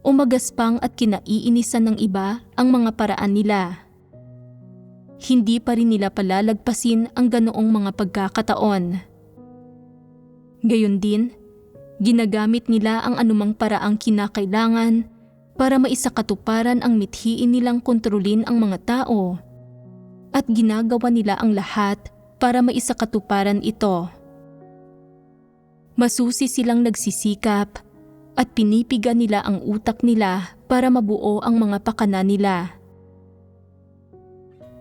o magaspang at kinaiinisan ng iba ang mga paraan nila. Hindi pa rin nila palalagpasin ang ganoong mga pagkakataon. Gayon din, ginagamit nila ang anumang paraang kinakailangan para maisakatuparan ang mithiin nilang kontrolin ang mga tao at ginagawa nila ang lahat para maisakatuparan ito. Masusi silang nagsisikap at pinipiga nila ang utak nila para mabuo ang mga pakana nila.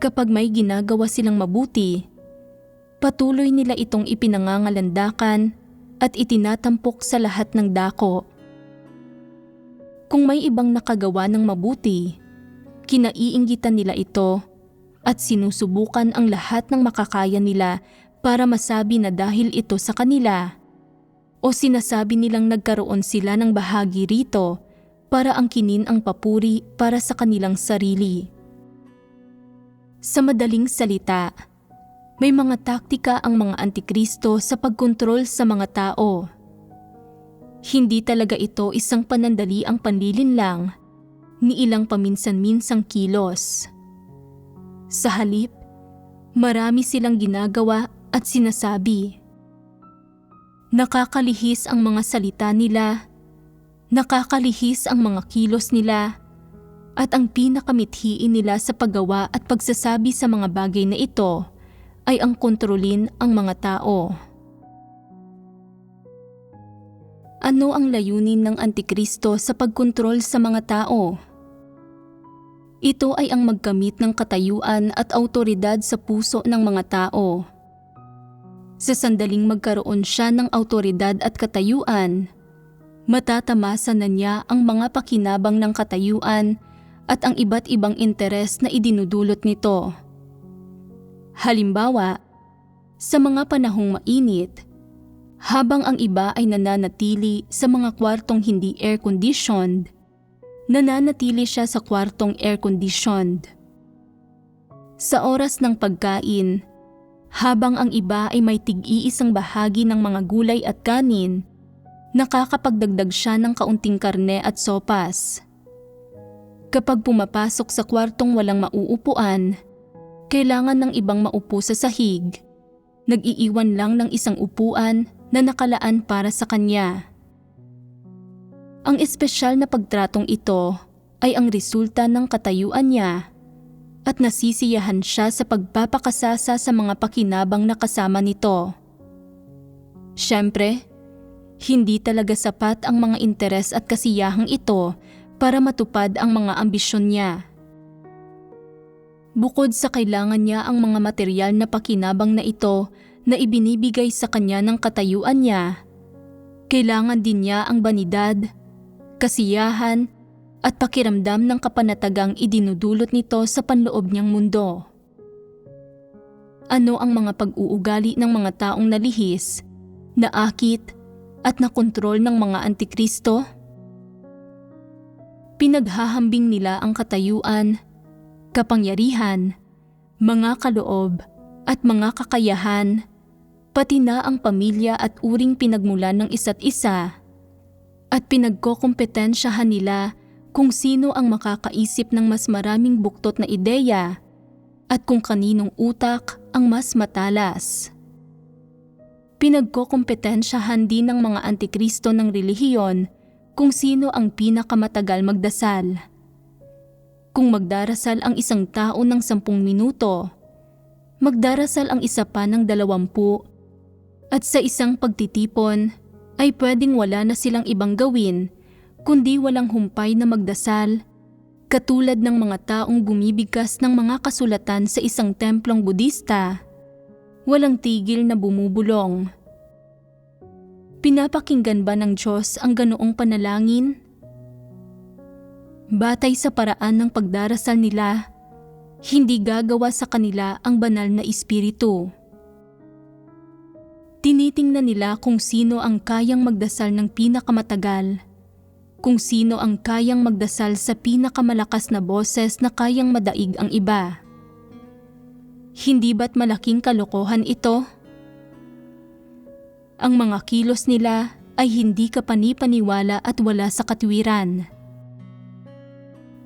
Kapag may ginagawa silang mabuti, patuloy nila itong ipinangangalandakan at itinatampok sa lahat ng dako. Kung may ibang nakagawa ng mabuti, kinaiinggitan nila ito at sinusubukan ang lahat ng makakaya nila para masabi na dahil ito sa kanila, o sinasabi nilang nagkaroon sila ng bahagi rito para angkinin ang papuri para sa kanilang sarili. Sa madaling salita, may mga taktika ang mga antikristo sa pagkontrol sa mga tao. Hindi talaga ito isang panandaliang panlilinlang ni ilang paminsan-minsang kilos. Sa halip, marami silang ginagawa at sinasabi. Nakakalihis ang mga salita nila, nakakalihis ang mga kilos nila, At ang pinakamithiin nila sa paggawa at pagsasabi sa mga bagay na ito ay ang kontrolin ang mga tao. Ano ang layunin ng Antikristo sa pagkontrol sa mga tao? Ito ay ang magkamit ng katayuan at awtoridad sa puso ng mga tao. Sa sandaling magkaroon siya ng awtoridad at katayuan, matatamasa na niya ang mga pakinabang ng katayuan at ang iba't ibang interes na idinudulot nito. Halimbawa, sa mga panahong mainit, habang ang iba ay nananatili sa mga kwartong hindi air-conditioned, nananatili siya sa kwartong air-conditioned. Sa oras ng pagkain, habang ang iba ay may tig-iisang bahagi ng mga gulay at kanin, nakakapagdagdag siya ng kaunting karne at sopas. Kapag pumapasok sa kwartong walang mauupuan, kailangan ng ibang maupo sa sahig. Nag-iiwan lang ng isang upuan na nakalaan para sa kanya. Ang espesyal na pagtratong ito ay ang resulta ng katayuan niya at nasisiyahan siya sa pagpapakasasa sa mga pakinabang na kasama nito. Siyempre, hindi talaga sapat ang mga interes at kasiyahang ito para matupad ang mga ambisyon niya. Bukod sa kailangan niya ang mga material na pakinabang na ito na ibinibigay sa kanya ng katayuan niya, kailangan din niya ang banidad, kasiyahan, at pakiramdam ng kapanatagang idinudulot nito sa panloob niyang mundo. Ano ang mga pag-uugali ng mga taong nalihis, naakit, at nakontrol ng mga Antikristo? Pinaghahambing nila ang katayuan, kapangyarihan, mga kaloob, at mga kakayahan, pati na ang pamilya at uring pinagmulan ng isa't isa, at pinagkokompetensyahan nila kung sino ang makakaisip ng mas maraming buktot na ideya at kung kaninong utak ang mas matalas. Pinagkokompetensyahan din ng mga Antikristo ng relihiyon kung sino ang pinakamatagal magdasal. Kung magdarasal ang isang tao ng 10 minuto, magdarasal ang isa pa ng 20, at sa isang pagtitipon ay pwedeng wala na silang ibang gawin kundi walang humpay na magdasal, katulad ng mga taong bumibigkas ng mga kasulatan sa isang templong Budista, walang tigil na bumubulong. Pinapakinggan ba ng Diyos ang ganoong panalangin? Batay sa paraan ng pagdarasal nila, hindi gagawa sa kanila ang banal na espiritu. Tinitingnan nila kung sino ang kayang magdasal ng pinakamatagal, kung sino ang kayang magdasal sa pinakamalakas na boses na kayang madaig ang iba. Hindi ba't malaking kalokohan ito? Ang mga kilos nila ay hindi kapani-paniwala at wala sa katwiran.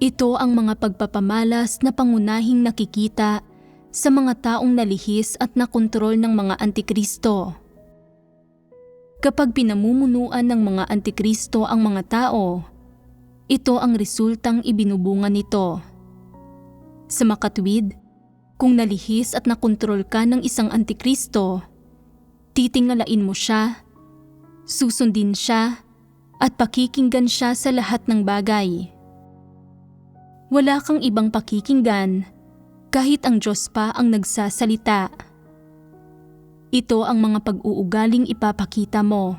Ito ang mga pagpapamalas na pangunahing nakikita sa mga taong nalihis at nakontrol ng mga Antikristo. Kapag pinamumunuan ng mga Antikristo ang mga tao, ito ang resultang ibinubunga nito. Sa makatwid, kung nalihis at nakontrol ka ng isang Antikristo, titingalain mo siya, susundin siya, at pakikinggan siya sa lahat ng bagay. Wala kang ibang pakikinggan kahit ang Diyos pa ang nagsasalita. Ito ang mga pag-uugaling ipapakita mo.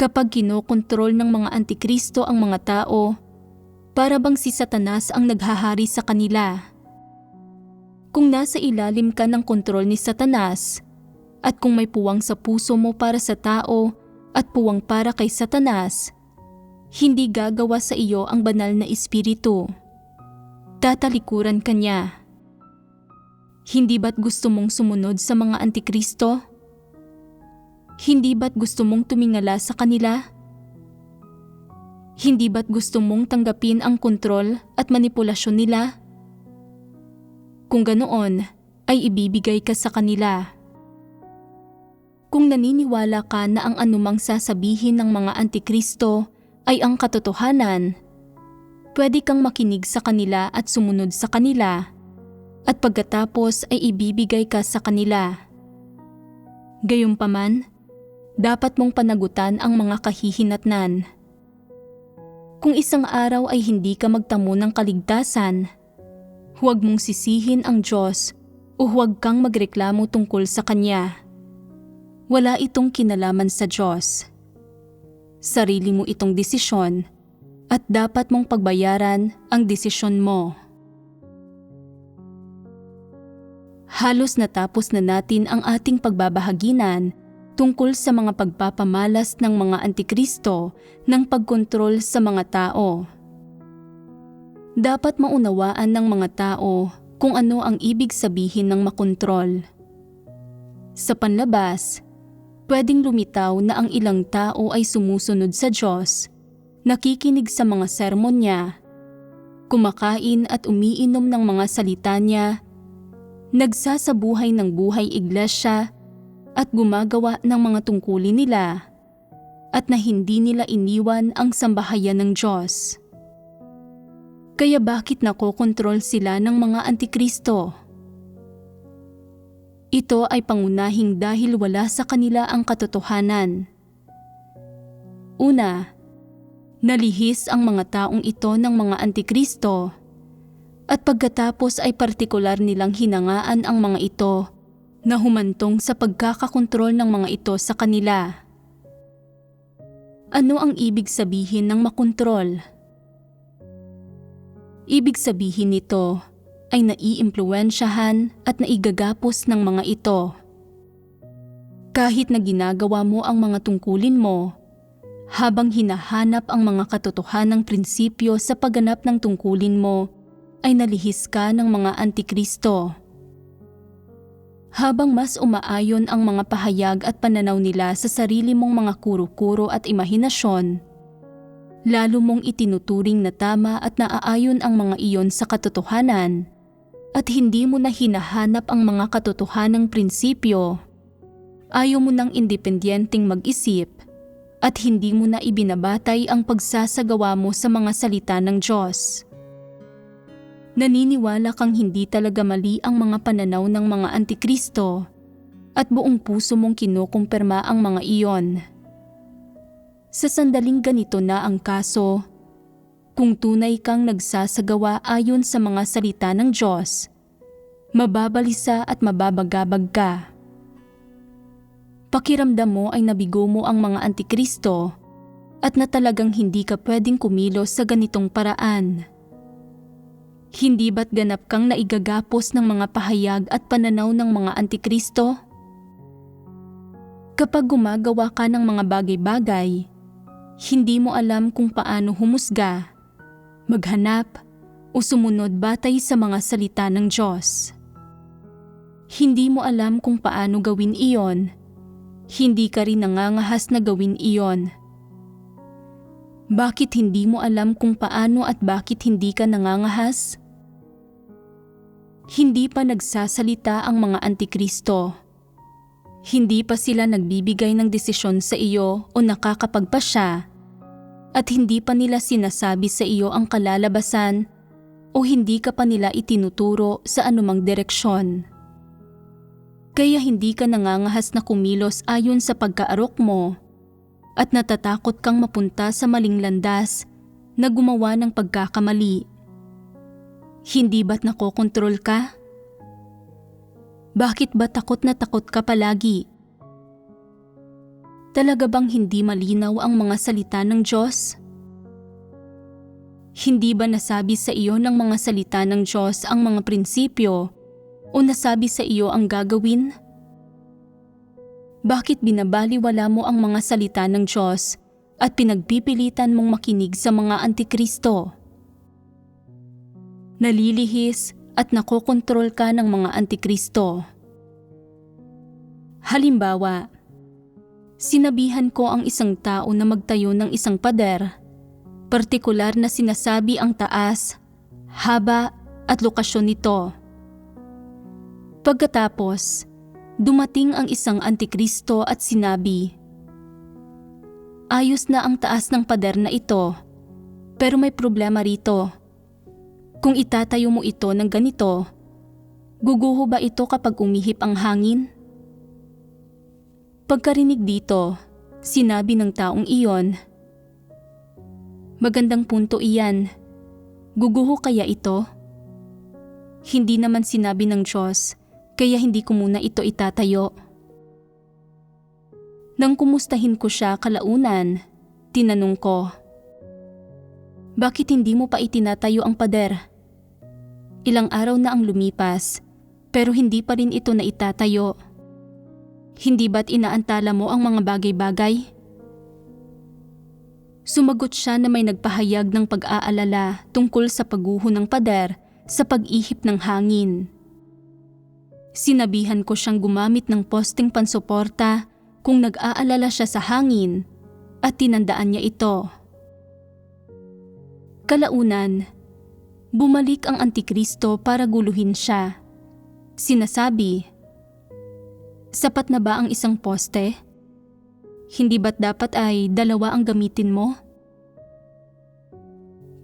Kapag kinokontrol ng mga Antikristo ang mga tao, para bang si Satanas ang naghahari sa kanila. Kung nasa ilalim ka ng kontrol ni Satanas, at kung may puwang sa puso mo para sa tao at puwang para kay Satanas, hindi gagawa sa iyo ang banal na espiritu. Tatalikuran ka niya. Hindi ba't gusto mong sumunod sa mga Antikristo? Hindi ba't gusto mong tumingala sa kanila? Hindi ba't gusto mong tanggapin ang kontrol at manipulasyon nila? Kung ganoon, ay ibibigay ka sa kanila. Kung naniniwala ka na ang anumang sasabihin ng mga Antikristo ay ang katotohanan, pwede kang makinig sa kanila at sumunod sa kanila, at pagkatapos ay ibibigay ka sa kanila. Gayunpaman, dapat mong panagutan ang mga kahihinatnan. Kung isang araw ay hindi ka magtamo ng kaligtasan, huwag mong sisihin ang Diyos o huwag kang magreklamo tungkol sa Kanya. Wala itong kinalaman sa Diyos. Sarili mo itong desisyon at dapat mong pagbayaran ang desisyon mo. Halos natapos na natin ang ating pagbabahaginan tungkol sa mga pagpapamalas ng mga antikristo ng pagkontrol sa mga tao. Dapat maunawaan ng mga tao kung ano ang ibig sabihin ng makontrol. Sa panlabas, pwedeng lumitaw na ang ilang tao ay sumusunod sa Diyos, nakikinig sa mga sermon niya, kumakain at umiinom ng mga salita niya, nagsasabuhay ng buhay iglesia at gumagawa ng mga tungkulin nila, at na hindi nila iniwan ang sambahayan ng Diyos. Kaya bakit nakokontrol sila ng mga antikristo? Ito ay pangunahing dahil wala sa kanila ang katotohanan. Una, nalihis ang mga taong ito ng mga antikristo, at pagkatapos ay partikular nilang hinangaan ang mga ito na humantong sa pagkakakontrol ng mga ito sa kanila. Ano ang ibig sabihin ng makontrol? Ibig sabihin nito ay naiimpluwensyahan at naigagapos ng mga ito. Kahit na ginagawa mo ang mga tungkulin mo, habang hinahanap ang mga katotohanang prinsipyo sa pagganap ng tungkulin mo, ay nalihis ka ng mga antikristo. Habang mas umaayon ang mga pahayag at pananaw nila sa sarili mong mga kuro-kuro at imahinasyon, lalo mong itinuturing na tama at naaayon ang mga iyon sa katotohanan, at hindi mo na hinahanap ang mga katotohanang prinsipyo. Ayaw mo ng independenteng mag-isip, at hindi mo na ibinabatay ang pagsasagawa mo sa mga salita ng Diyos. Naniniwala kang hindi talaga mali ang mga pananaw ng mga antikristo, at buong puso mong kinukumpirma ang mga iyon. Sa sandaling ganito na ang kaso, kung tunay kang nagsasagawa ayon sa mga salita ng Diyos, mababalisa at mababagabag ka. Pakiramdam mo ay nabigo mo ang mga antikristo at na talagang hindi ka pwedeng kumilos sa ganitong paraan. Hindi ba't ganap kang naigagapos ng mga pahayag at pananaw ng mga antikristo? Kapag gumagawa ka ng mga bagay-bagay, hindi mo alam kung paano humusga, maghanap o sumunod batay sa mga salita ng Diyos. Hindi mo alam kung paano gawin iyon, hindi ka rin nangangahas na gawin iyon. Bakit hindi mo alam kung paano at bakit hindi ka nangangahas? Hindi pa nagsasalita ang mga antikristo. Hindi pa sila nagbibigay ng desisyon sa iyo o nakakapagpasya, at hindi pa nila sinasabi sa iyo ang kalalabasan o hindi ka pa nila itinuturo sa anumang direksyon. Kaya hindi ka nangangahas na kumilos ayon sa pagkaarok mo at natatakot kang mapunta sa maling landas na gumawa ng pagkakamali. Hindi ba't nakokontrol ka? Bakit ba takot na takot ka palagi? Talaga bang hindi malinaw ang mga salita ng Diyos? Hindi ba nasabi sa iyo ng mga salita ng Diyos ang mga prinsipyo o nasabi sa iyo ang gagawin? Bakit binabaliwala mo ang mga salita ng Diyos at pinagpipilitan mong makinig sa mga antikristo? Nalilihis at nakokontrol ka ng mga antikristo. Halimbawa, sinabihan ko ang isang tao na magtayo ng isang pader, partikular na sinasabi ang taas, haba at lokasyon nito. Pagkatapos, dumating ang isang antikristo at sinabi, ayos na ang taas ng pader na ito, Pero may problema rito. Kung itatayo mo ito ng ganito, guguho ba ito kapag umihip ang hangin? Pagkarinig dito, sinabi ng taong iyon, "Magandang punto iyan. Guguho kaya ito?" Hindi naman sinabi ng Diyos, kaya hindi ko muna ito itatayo. Nang kumustahin ko siya kalaunan, tinanong ko, "Bakit hindi mo pa itinatayo ang pader? Ilang araw na ang lumipas, pero hindi pa rin ito na itatayo. Hindi ba't inaantala mo ang mga bagay-bagay?" Sumagot siya na may nagpahayag ng pag-aalala tungkol sa pagguho ng pader sa pag-ihip ng hangin. Sinabihan ko siyang gumamit ng posteng pansuporta kung nag-aalala siya sa hangin at tinandaan niya ito. Kalaunan, bumalik ang Antikristo para guluhin siya. Sinasabi, "Sapat na ba ang isang poste? Hindi ba't dapat ay 2 ang gamitin mo?"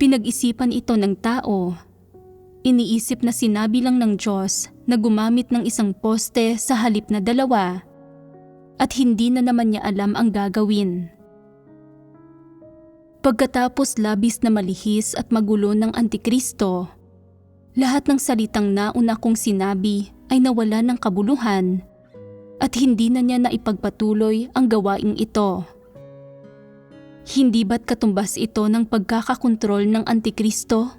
Pinag-isipan ito ng tao. Iniisip na sinabi lang ng Diyos na gumamit ng isang poste sa halip na 2 at hindi na naman niya alam ang gagawin. Pagkatapos labis na malihis at magulo ng Antikristo, lahat ng salitang nauna kong sinabi ay nawala ng kabuluhan at hindi na niya naipagpatuloy ang gawaing ito. Hindi ba't katumbas ito ng pagkakakontrol ng Antikristo?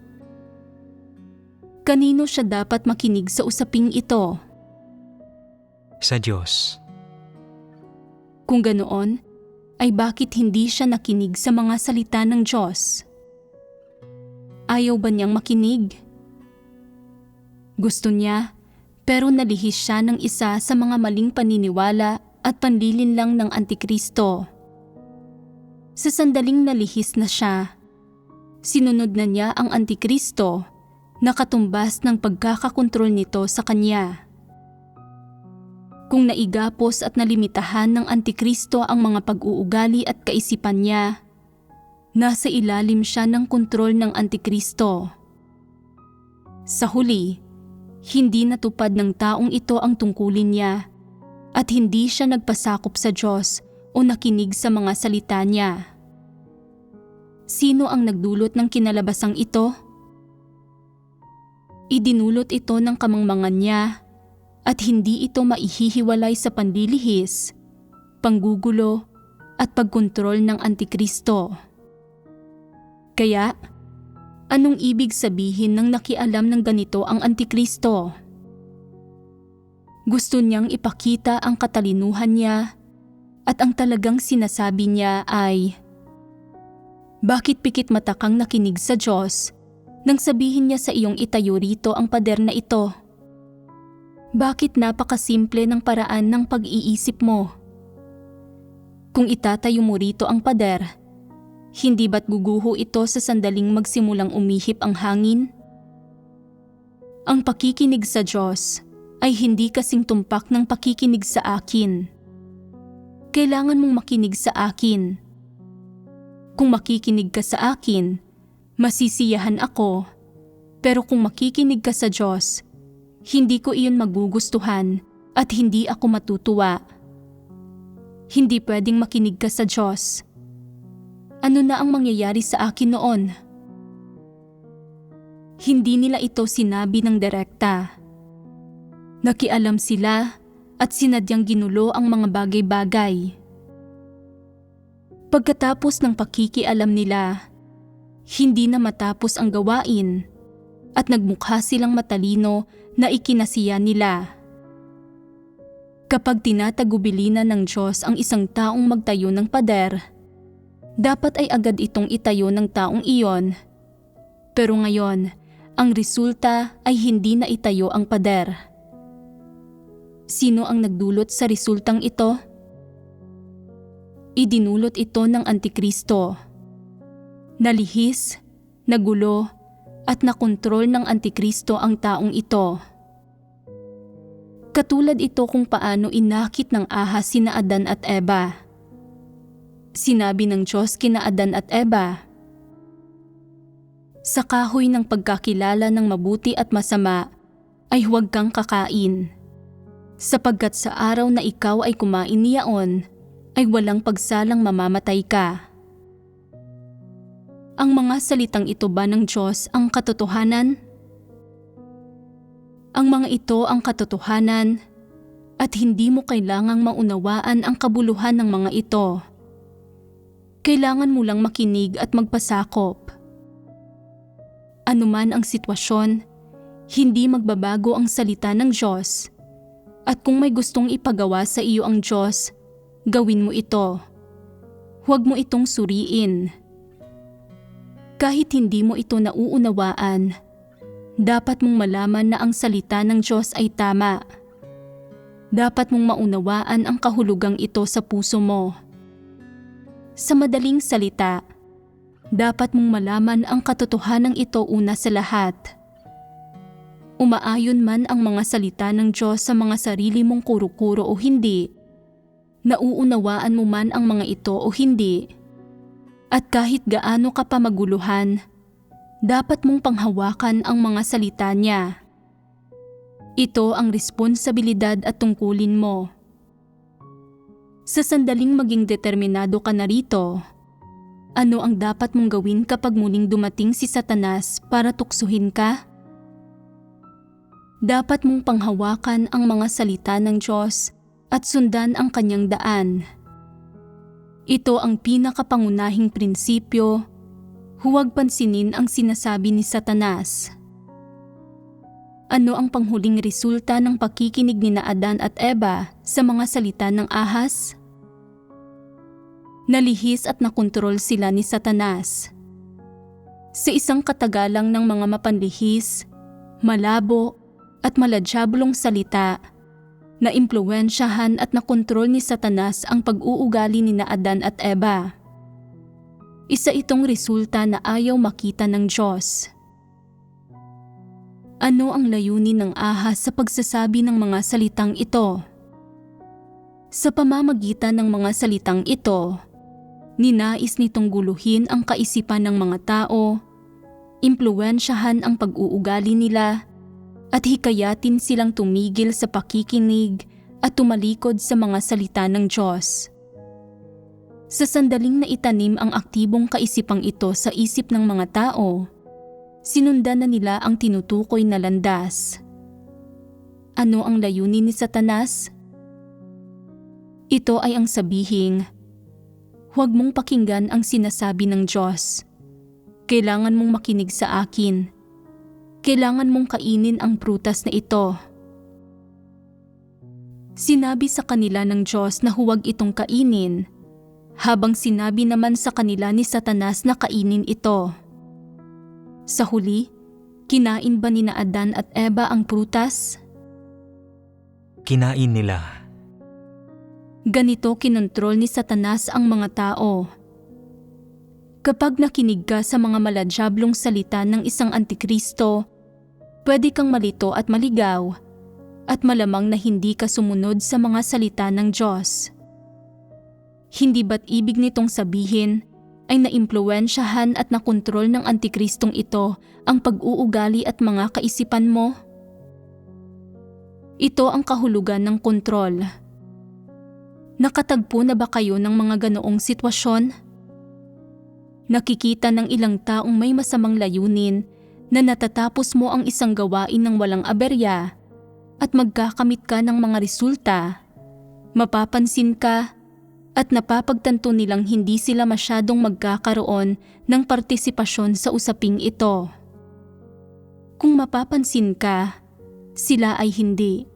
Kanino siya dapat makinig sa usaping ito? Sa Diyos. Kung ganoon, ay bakit hindi siya nakinig sa mga salita ng Diyos? Ayaw ba niyang makinig? Gusto niya, pero nalihis siya ng isa sa mga maling paniniwala at panlilinlang ng Antikristo. Sa sandaling nalihis na siya, sinunod na niya ang Antikristo na katumbas ng pagkakakontrol nito sa kanya. Kung naigapos at nalimitahan ng Antikristo ang mga pag-uugali at kaisipan niya, nasa ilalim siya ng kontrol ng Antikristo. Sa huli, hindi natupad ng taong ito ang tungkulin niya at hindi siya nagpasakop sa Diyos o nakinig sa mga salita niya. Sino ang nagdulot ng kinalabasang ito? Idinulot ito ng kamangmangan niya at hindi ito maihihiwalay sa panlilihis, panggugulo at pagkontrol ng Antikristo. Kaya, anong ibig sabihin ng nakialam ng ganito ang Antikristo? Gusto niyang ipakita ang katalinuhan niya at ang talagang sinasabi niya ay, "Bakit pikit mata kang nakinig sa Diyos nang sabihin niya sa iyong itayo rito ang pader na ito? Bakit napakasimple ng paraan ng pag-iisip mo? Kung itatayo mo rito ang pader, hindi ba't guguho ito sa sandaling magsimulang umihip ang hangin?" Ang pakikinig sa Diyos ay hindi kasing tumpak ng pakikinig sa akin. Kailangan mong makinig sa akin. Kung makikinig ka sa akin, masisiyahan ako. Pero kung makikinig ka sa Diyos, hindi ko iyon magugustuhan at hindi ako matutuwa. Hindi pwedeng makinig ka sa Diyos. Ano na ang mangyayari sa akin noon? Hindi nila ito sinabi ng direkta. Nakialam sila at sinadyang ginulo ang mga bagay-bagay. Pagkatapos ng pakikialam nila, hindi na matapos ang gawain at nagmukha silang matalino na ikinasiya nila. Kapag tinatagubilinan ng Diyos ang isang taong magtayo ng pader, dapat ay agad itong itayo ng taong iyon. Pero ngayon, ang resulta ay hindi na itayo ang pader. Sino ang nagdulot sa resultang ito? Idinulot ito ng Antikristo. Nalihis, nagulo, at nakontrol ng Antikristo ang taong ito. Katulad ito kung paano inakit ng ahas sina Adan at Eva. Sinabi ng Diyos kina Adan at Eva, Sa kahoy ng pagkakilala ng mabuti at masama ay huwag kang kakain. Sapagkat sa araw na ikaw ay kumain niyaon, ay walang pagsalang mamamatay ka. Ang mga salitang ito ba ng Diyos ang katotohanan? Ang mga ito ang katotohanan at hindi mo kailangang maunawaan ang kabuluhan ng mga ito. Kailangan mo lang makinig at magpasakop. Anuman ang sitwasyon, hindi magbabago ang salita ng Diyos. At kung may gustong ipagawa sa iyo ang Diyos, gawin mo ito. Huwag mo itong suriin. Kahit hindi mo ito nauunawaan, dapat mong malaman na ang salita ng Diyos ay tama. Dapat mong maunawaan ang kahulugang ito sa puso mo. Sa madaling salita, dapat mong malaman ang katotohanan ito una sa lahat. Umaayon man ang mga salita ng Diyos sa mga sarili mong kuro-kuro o hindi, nauunawaan mo man ang mga ito o hindi, at kahit gaano ka pa maguluhan, dapat mong panghawakan ang mga salita niya. Ito ang responsibilidad at tungkulin mo. Sa sandaling maging determinado ka na rito, ano ang dapat mong gawin kapag muling dumating si Satanas para tuksuhin ka? Dapat mong panghawakan ang mga salita ng Diyos at sundan ang kanyang daan. Ito ang pinakapangunahing prinsipyo, huwag pansinin ang sinasabi ni Satanas. Ano ang panghuling resulta ng pakikinig ni Adan at Eva sa mga salita ng ahas? Nalihis at nakontrol sila ni Satanas. Sa isang katagalang ng mga mapanlihis, malabo at maladyablong salita, naimpluwensyahan at nakontrol ni Satanas ang pag-uugali ni Adan at Eva. Isa itong resulta na ayaw makita ng Diyos. Ano ang layunin ng ahas sa pagsasabi ng mga salitang ito? Sa pamamagitan ng mga salitang ito, ninais nitong guluhin ang kaisipan ng mga tao, impluwensyahan ang pag-uugali nila, at hikayatin silang tumigil sa pakikinig at tumalikod sa mga salita ng Diyos. Sa sandaling na itanim ang aktibong kaisipang ito sa isip ng mga tao, sinundan na nila ang tinutukoy na landas. Ano ang layunin ni Satanas? Ito ay ang sabihing, huwag mong pakinggan ang sinasabi ng Diyos. Kailangan mong makinig sa akin. Kailangan mong kainin ang prutas na ito. Sinabi sa kanila ng Diyos na huwag itong kainin, habang sinabi naman sa kanila ni Satanas na kainin ito. Sa huli, kinain ba ni Adan at Eva ang prutas? Kinain nila. Ganito kinontrol ni Satanas ang mga tao. Kapag nakinig ka sa mga maladyablong salita ng isang antikristo, pwede kang malito at maligaw, at malamang na hindi ka sumunod sa mga salita ng Diyos. Hindi ba't ibig nitong sabihin ay naimpluwensyahan at nakontrol ng antikristong ito ang pag-uugali at mga kaisipan mo? Ito ang kahulugan ng kontrol. Nakatagpo na ba kayo ng mga ganoong sitwasyon? Nakikita ng ilang taong may masamang layunin na natatapos mo ang isang gawain ng walang aberya at magkakamit ka ng mga resulta. Mapapansin ka at napapagtanto nilang hindi sila masyadong magkakaroon ng partisipasyon sa usaping ito. Kung mapapansin ka, sila ay hindi.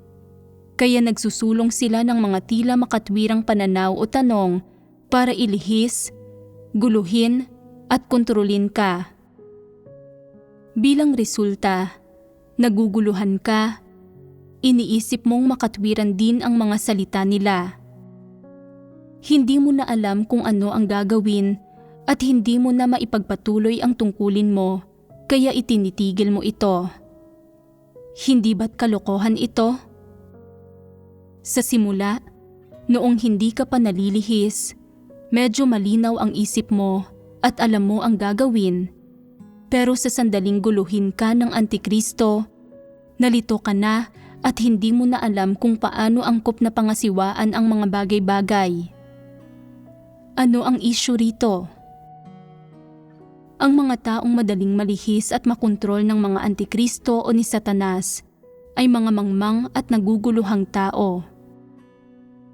Kaya nagsusulong sila ng mga tila makatwirang pananaw o tanong para ilihis, guluhin at kontrolin ka. Bilang resulta, naguguluhan ka, iniisip mong makatwiran din ang mga salita nila. Hindi mo na alam kung ano ang gagawin at hindi mo na maipagpatuloy ang tungkulin mo, kaya itinitigil mo ito. Hindi ba't kalokohan ito? Sa simula, noong hindi ka pa nalilihis, medyo malinaw ang isip mo at alam mo ang gagawin. Pero sa sandaling guluhin ka ng Antikristo, nalito ka na at hindi mo na alam kung paano angkop na pangasiwaan ang mga bagay-bagay. Ano ang issue rito? Ang mga taong madaling malihis at makontrol ng mga Antikristo o ni Satanas ay mga mangmang at naguguluhang tao.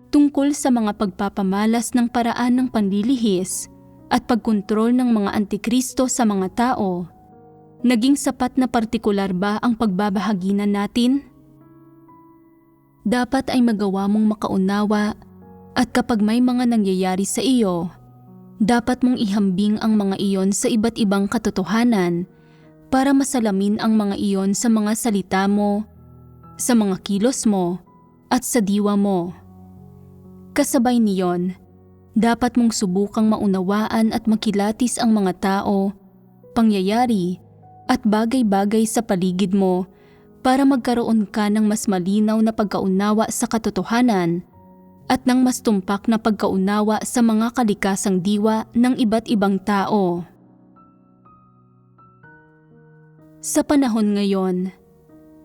Tungkol sa mga pagpapamalas ng paraan ng panlilihis at pagkontrol ng mga Antikristo sa mga tao, naging sapat na partikular ba ang pagbabahaginan natin? Dapat ay magawa mong makaunawa at kapag may mga nangyayari sa iyo, dapat mong ihambing ang mga iyon sa iba't ibang katotohanan para masalamin ang mga iyon sa mga salita mo, sa mga kilos mo, at sa diwa mo. Kasabay niyon, dapat mong subukang maunawaan at makilatis ang mga tao, pangyayari, at bagay-bagay sa paligid mo para magkaroon ka ng mas malinaw na pagkaunawa sa katotohanan at ng mas tumpak na pagkaunawa sa mga kalikasang diwa ng iba't ibang tao. Sa panahon ngayon,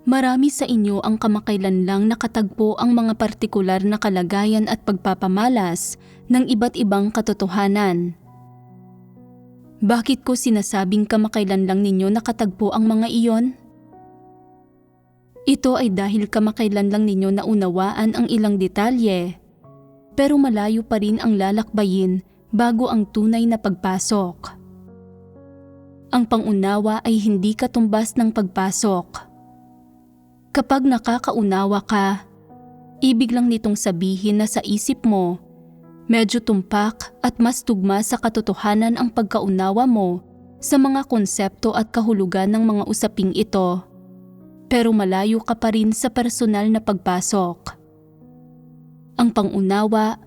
marami sa inyo ang kamakailan lang nakatagpo ang mga partikular na kalagayan at pagpapamalas ng iba't ibang katotohanan. Bakit ko sinasabing kamakailan lang ninyo nakatagpo ang mga iyon? Ito ay dahil kamakailan lang ninyo naunawaan ang ilang detalye, pero malayo pa rin ang lalakbayin bago ang tunay na pagpasok. Ang pangunawa ay hindi katumbas ng pagpasok. Kapag nakakaunawa ka, ibig lang nitong sabihin na sa isip mo, medyo tumpak at mas tugma sa katotohanan ang pagkaunawa mo sa mga konsepto at kahulugan ng mga usaping ito, pero malayo ka pa rin sa personal na pagpasok. Ang pangunawa,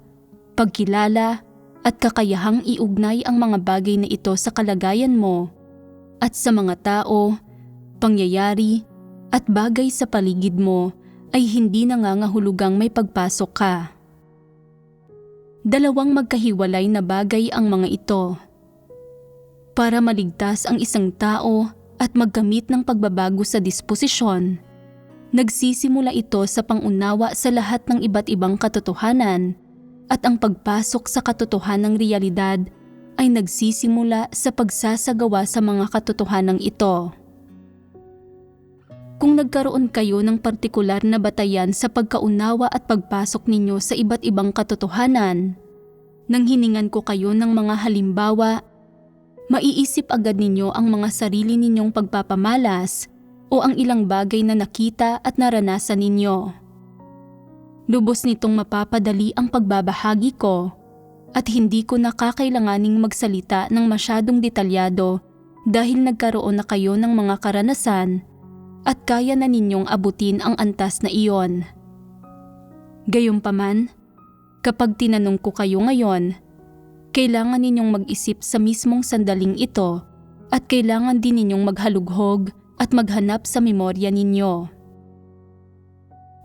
pagkilala, at kakayahang iugnay ang mga bagay na ito sa kalagayan mo at sa mga tao, pangyayari, at bagay sa paligid mo ay hindi nangangahulugang may pagpasok ka. Dalawang magkahiwalay na bagay ang mga ito. Para maligtas ang isang tao at magkamit ng pagbabago sa disposisyon, nagsisimula ito sa pangunawa sa lahat ng iba't ibang katotohanan at ang pagpasok sa katotohanang realidad ay nagsisimula sa pagsasagawa sa mga katotohanang ito. Kung nagkaroon kayo ng partikular na batayan sa pagkaunawa at pagpasok ninyo sa iba't ibang katotohanan, nang hiningan ko kayo ng mga halimbawa, maiisip agad ninyo ang mga sarili ninyong pagpapamalas o ang ilang bagay na nakita at naranasan ninyo. Lubos nitong mapapadali ang pagbabahagi ko at hindi ko nakakailanganing magsalita ng masyadong detalyado dahil nagkaroon na kayo ng mga karanasan at kaya na ninyong abutin ang antas na iyon. Gayunpaman, kapag tinanong ko kayo ngayon, kailangan ninyong mag-isip sa mismong sandaling ito at kailangan din ninyong maghalughog at maghanap sa memorya ninyo.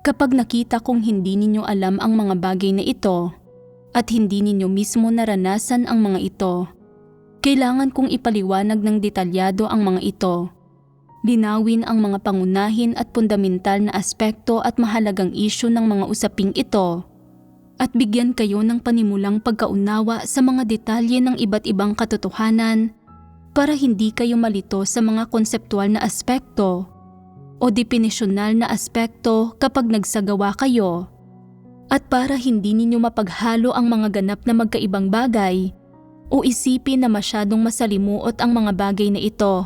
Kapag nakita kong hindi ninyo alam ang mga bagay na ito at hindi ninyo mismo naranasan ang mga ito, kailangan kong ipaliwanag ng detalyado ang mga ito. Linawin ang mga pangunahin at fundamental na aspekto at mahalagang isyu ng mga usaping ito at bigyan kayo ng panimulang pagkaunawa sa mga detalye ng iba't ibang katotohanan para hindi kayo malito sa mga konseptual na aspekto o depinisyonal na aspekto kapag nagsagawa kayo at para hindi ninyo mapaghalo ang mga ganap na magkaibang bagay o isipin na masyadong masalimuot ang mga bagay na ito.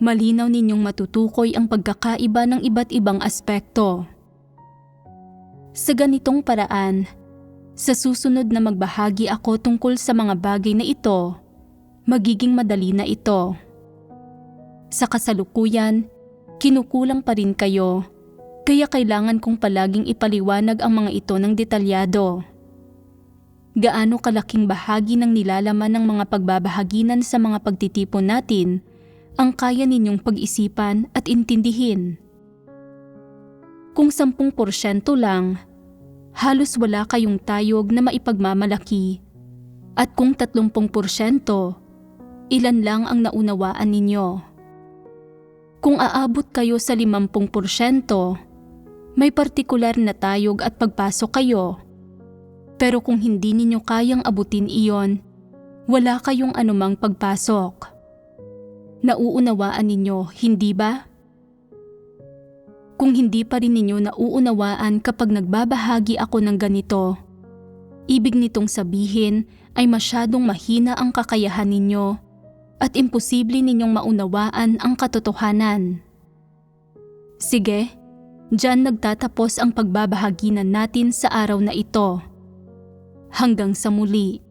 Malinaw ninyong matutukoy ang pagkakaiba ng iba't ibang aspekto. Sa ganitong paraan, sa susunod na magbahagi ako tungkol sa mga bagay na ito, magiging madali na ito. Sa kasalukuyan, kinukulang pa rin kayo, kaya kailangan kong palaging ipaliwanag ang mga ito ng detalyado. Gaano kalaking bahagi ng nilalaman ng mga pagbabahaginan sa mga pagtitipon natin ang kaya ninyong pag-isipan at intindihin. Kung 10% lang, halos wala kayong tayog na maipagmamalaki. At kung 30%, ilan lang ang naunawaan ninyo. Kung aabot kayo sa 50%, may partikular na tayog at pagpasok kayo. Pero kung hindi ninyo kayang abutin iyon, wala kayong anumang pagpasok. Nauunawaan ninyo, hindi ba? Kung hindi pa rin ninyo nauunawaan kapag nagbabahagi ako ng ganito, ibig nitong sabihin ay masyadong mahina ang kakayahan ninyo at imposible ninyong maunawaan ang katotohanan. Sige, diyan nagtatapos ang pagbabahaginan natin sa araw na ito. Hanggang sa muli.